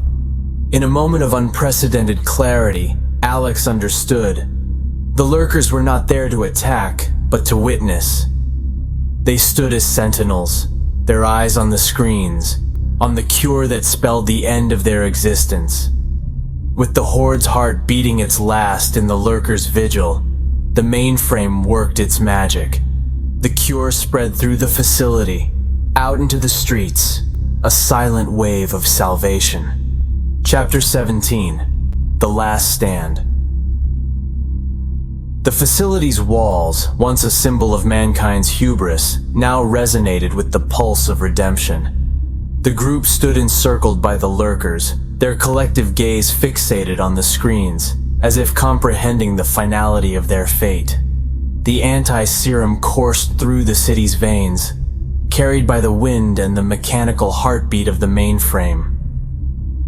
In a moment of unprecedented clarity, Alex understood. The lurkers were not there to attack, but to witness. They stood as sentinels, their eyes on the screens, on the cure that spelled the end of their existence. With the horde's heart beating its last in the lurkers' vigil, the mainframe worked its magic. The cure spread through the facility, out into the streets, a silent wave of salvation. Chapter 17: The Last Stand. The facility's walls, once a symbol of mankind's hubris, now resonated with the pulse of redemption. The group stood encircled by the lurkers, their collective gaze fixated on the screens, as if comprehending the finality of their fate. The anti-serum coursed through the city's veins, carried by the wind and the mechanical heartbeat of the mainframe.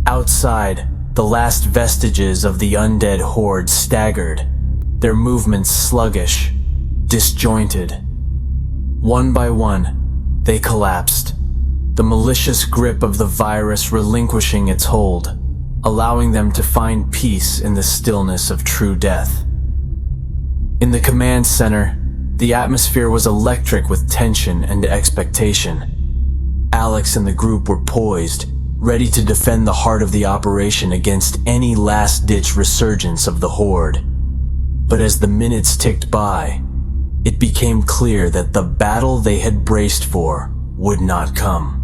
Outside, the last vestiges of the undead horde staggered, their movements sluggish, disjointed. One by one, they collapsed, the malicious grip of the virus relinquishing its hold, allowing them to find peace in the stillness of true death. In the command center, the atmosphere was electric with tension and expectation. Alex and the group were poised, ready to defend the heart of the operation against any last-ditch resurgence of the horde. But as the minutes ticked by, it became clear that the battle they had braced for would not come.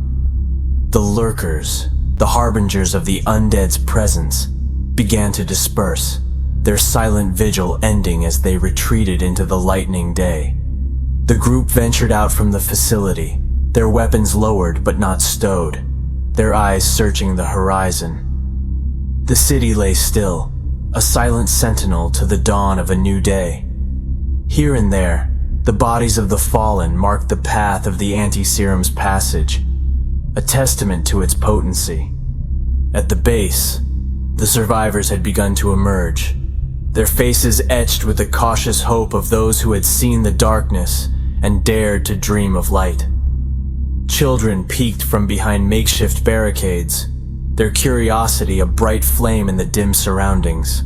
The lurkers, the harbingers of the undead's presence, began to disperse, their silent vigil ending as they retreated into the lightning day. The group ventured out from the facility, their weapons lowered but not stowed, their eyes searching the horizon. The city lay still, a silent sentinel to the dawn of a new day. Here and there, the bodies of the fallen marked the path of the anti-serum's passage, a testament to its potency. At the base, the survivors had begun to emerge, their faces etched with the cautious hope of those who had seen the darkness and dared to dream of light. Children peeked from behind makeshift barricades, their curiosity a bright flame in the dim surroundings.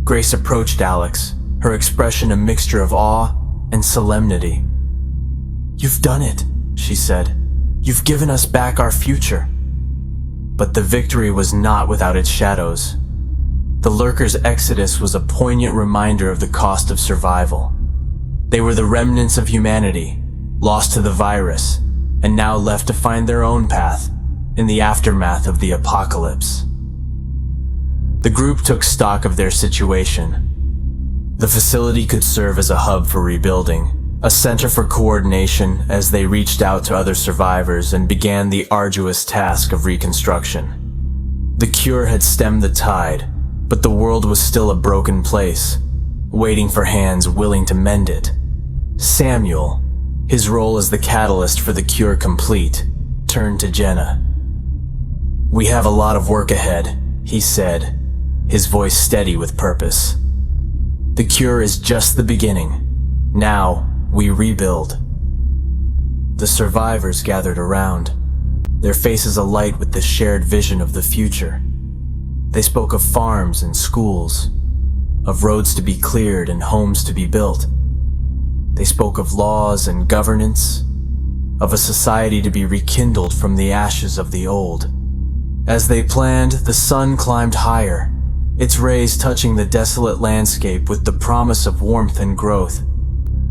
Grace approached Alex, her expression a mixture of awe and solemnity. "You've done it," she said. "You've given us back our future." But the victory was not without its shadows. The lurkers' exodus was a poignant reminder of the cost of survival. They were the remnants of humanity, lost to the virus, and now left to find their own path in the aftermath of the apocalypse. The group took stock of their situation. The facility could serve as a hub for rebuilding, a center for coordination as they reached out to other survivors and began the arduous task of reconstruction. The cure had stemmed the tide, but the world was still a broken place, waiting for hands willing to mend it. Samuel, his role as the catalyst for the cure complete, turned to Jenna. "We have a lot of work ahead," he said, his voice steady with purpose. "The cure is just the beginning. Now, we rebuild." The survivors gathered around, their faces alight with the shared vision of the future. They spoke of farms and schools, of roads to be cleared and homes to be built. They spoke of laws and governance, of a society to be rekindled from the ashes of the old. As they planned, the sun climbed higher, its rays touching the desolate landscape with the promise of warmth and growth.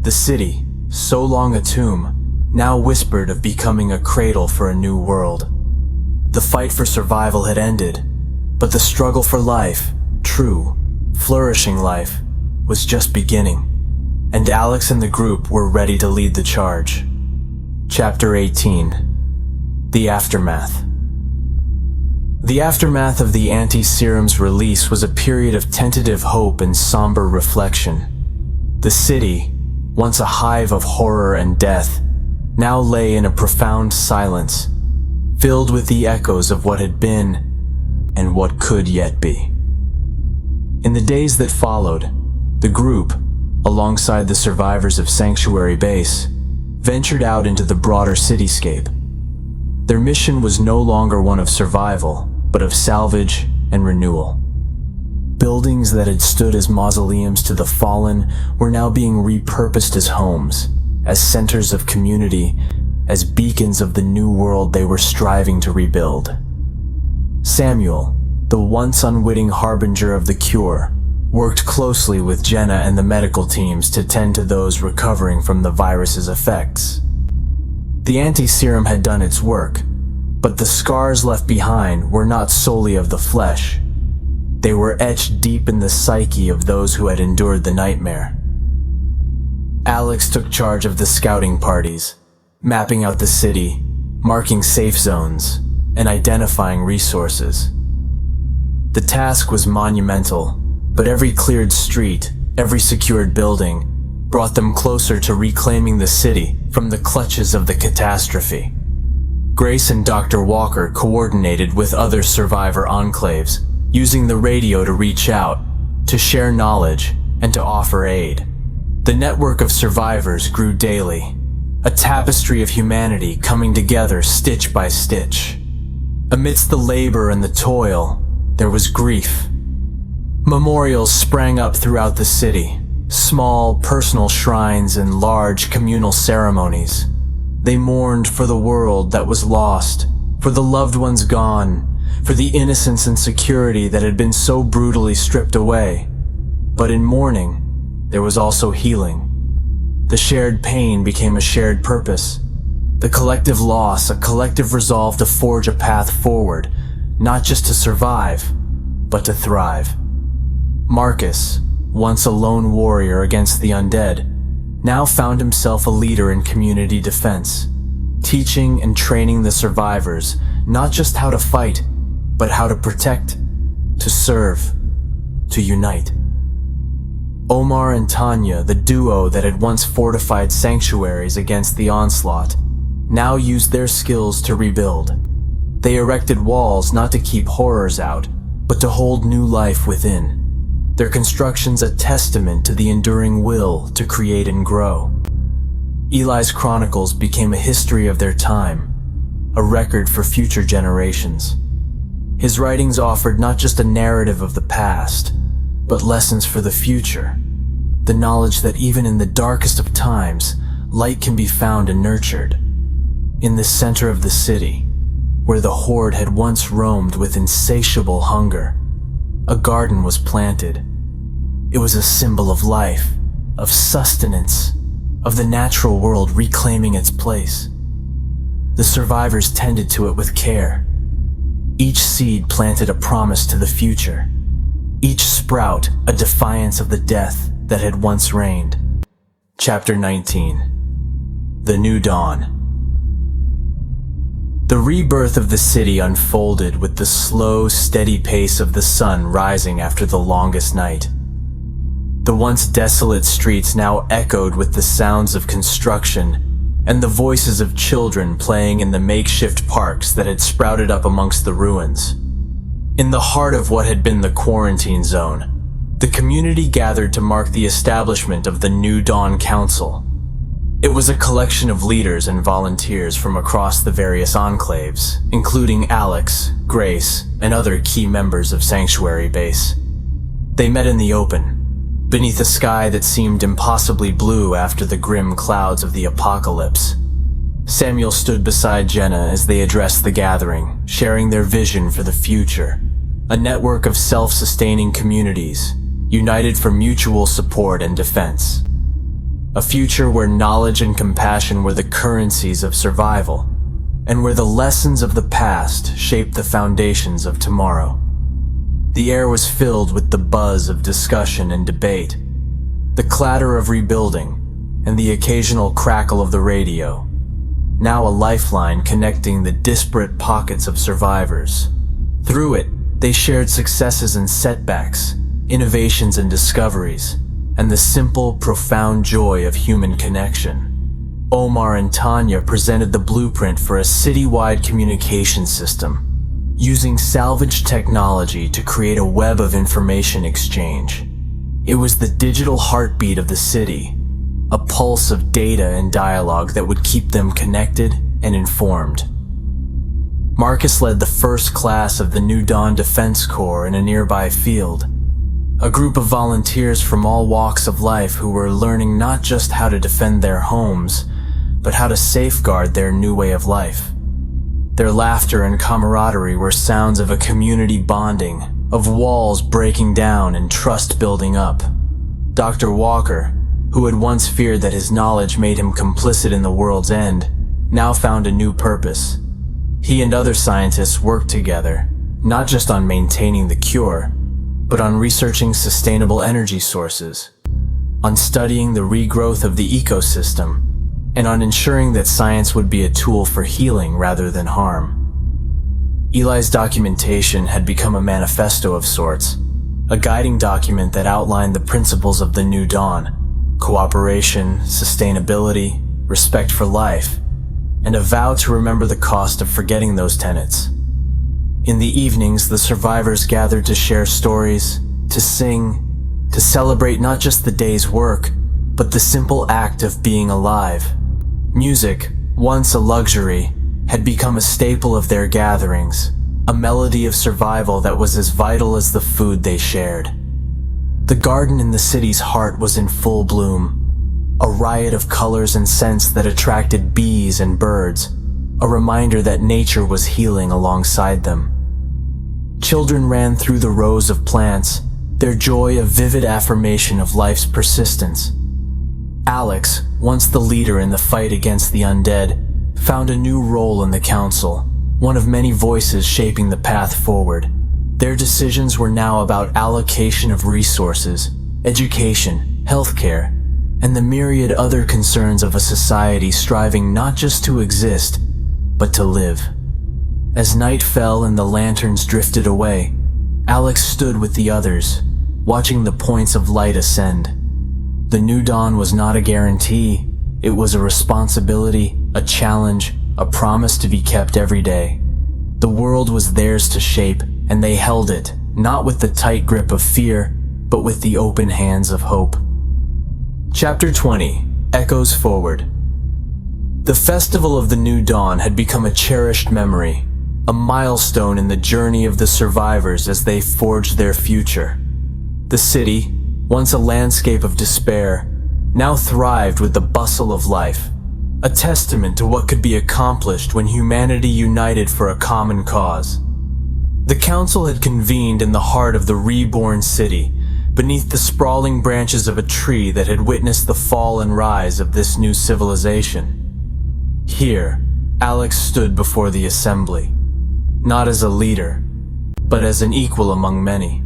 The city, so long a tomb, now whispered of becoming a cradle for a new world. The fight for survival had ended, but the struggle for life, true, flourishing life, was just beginning, and Alex and the group were ready to lead the charge. Chapter 18. The Aftermath. The aftermath of the Anti-Serum's release was a period of tentative hope and somber reflection. The city, once a hive of horror and death, now lay in a profound silence, filled with the echoes of what had been and what could yet be. In the days that followed, the group, alongside the survivors of Sanctuary Base, ventured out into the broader cityscape. Their mission was no longer one of survival, but of salvage and renewal. Buildings that had stood as mausoleums to the fallen were now being repurposed as homes, as centers of community, as beacons of the new world they were striving to rebuild. Samuel, the once unwitting harbinger of the cure, worked closely with Jenna and the medical teams to tend to those recovering from the virus's effects. The anti-serum had done its work, but the scars left behind were not solely of the flesh. They were etched deep in the psyche of those who had endured the nightmare. Alex took charge of the scouting parties, mapping out the city, marking safe zones, and identifying resources. The task was monumental, but every cleared street, every secured building, brought them closer to reclaiming the city from the clutches of the catastrophe. Grace and Dr. Walker coordinated with other survivor enclaves, using the radio to reach out, to share knowledge, and to offer aid. The network of survivors grew daily, a tapestry of humanity coming together stitch by stitch. Amidst the labor and the toil, there was grief. Memorials sprang up throughout the city, small personal shrines and large communal ceremonies. They mourned for the world that was lost, for the loved ones gone, for the innocence and security that had been so brutally stripped away. But in mourning, there was also healing. The shared pain became a shared purpose. The collective loss, a collective resolve to forge a path forward, not just to survive, but to thrive. Marcus, once a lone warrior against the undead, now found himself a leader in community defense, teaching and training the survivors not just how to fight, but how to protect, to serve, to unite. Omar and Tanya, the duo that had once fortified sanctuaries against the onslaught, now used their skills to rebuild. They erected walls not to keep horrors out, but to hold new life within. Their constructions a testament to the enduring will to create and grow. Eli's chronicles became a history of their time, a record for future generations. His writings offered not just a narrative of the past, but lessons for the future. The knowledge that even in the darkest of times, light can be found and nurtured. In the center of the city, where the horde had once roamed with insatiable hunger, a garden was planted. It was a symbol of life, of sustenance, of the natural world reclaiming its place. The survivors tended to it with care. Each seed planted a promise to the future. Each sprout a defiance of the death that had once reigned. Chapter 19. The New Dawn. The rebirth of the city unfolded with the slow, steady pace of the sun rising after the longest night. The once desolate streets now echoed with the sounds of construction and the voices of children playing in the makeshift parks that had sprouted up amongst the ruins. In the heart of what had been the quarantine zone, the community gathered to mark the establishment of the New Dawn Council. It was a collection of leaders and volunteers from across the various enclaves, including Alex, Grace, and other key members of Sanctuary Base. They met in the open, beneath a sky that seemed impossibly blue after the grim clouds of the apocalypse. Samuel stood beside Jenna as they addressed the gathering, sharing their vision for the future. A network of self-sustaining communities, united for mutual support and defense. A future where knowledge and compassion were the currencies of survival, and where the lessons of the past shaped the foundations of tomorrow. The air was filled with the buzz of discussion and debate, the clatter of rebuilding, and the occasional crackle of the radio, now a lifeline connecting the disparate pockets of survivors. Through it, they shared successes and setbacks, innovations and discoveries, and the simple, profound joy of human connection. Omar and Tanya presented the blueprint for a citywide communication system, using salvaged technology to create a web of information exchange. It was the digital heartbeat of the city, a pulse of data and dialogue that would keep them connected and informed. Marcus led the first class of the New Dawn Defense Corps in a nearby field, a group of volunteers from all walks of life who were learning not just how to defend their homes, but how to safeguard their new way of life. Their laughter and camaraderie were sounds of a community bonding, of walls breaking down and trust building up. Dr. Walker, who had once feared that his knowledge made him complicit in the world's end, now found a new purpose. He and other scientists worked together, not just on maintaining the cure, but on researching sustainable energy sources, on studying the regrowth of the ecosystem, and on ensuring that science would be a tool for healing rather than harm. Eli's documentation had become a manifesto of sorts, a guiding document that outlined the principles of the New Dawn: cooperation, sustainability, respect for life, and a vow to remember the cost of forgetting those tenets. In the evenings, the survivors gathered to share stories, to sing, to celebrate not just the day's work, but the simple act of being alive. Music, once a luxury, had become a staple of their gatherings, a melody of survival that was as vital as the food they shared. The garden in the city's heart was in full bloom, a riot of colors and scents that attracted bees and birds, a reminder that nature was healing alongside them. Children ran through the rows of plants, their joy a vivid affirmation of life's persistence. Alex, once the leader in the fight against the undead, found a new role in the council, one of many voices shaping the path forward. Their decisions were now about allocation of resources, education, healthcare, and the myriad other concerns of a society striving not just to exist, but to live. As night fell and the lanterns drifted away, Alex stood with the others, watching the points of light ascend. The new dawn was not a guarantee, it was a responsibility, a challenge, a promise to be kept every day. The world was theirs to shape, and they held it, not with the tight grip of fear, but with the open hands of hope. Chapter 20 echoes forward. The Festival of the New Dawn had become a cherished memory, a milestone in the journey of the survivors as they forged their future. The city, once a landscape of despair, now thrived with the bustle of life, a testament to what could be accomplished when humanity united for a common cause. The council had convened in the heart of the reborn city, beneath the sprawling branches of a tree that had witnessed the fall and rise of this new civilization. Here, Alex stood before the assembly, not as a leader, but as an equal among many,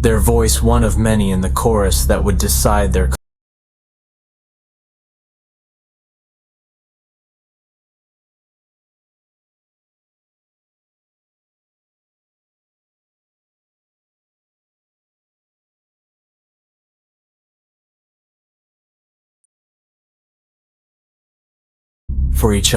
their voice one of many in the chorus that would decide their for each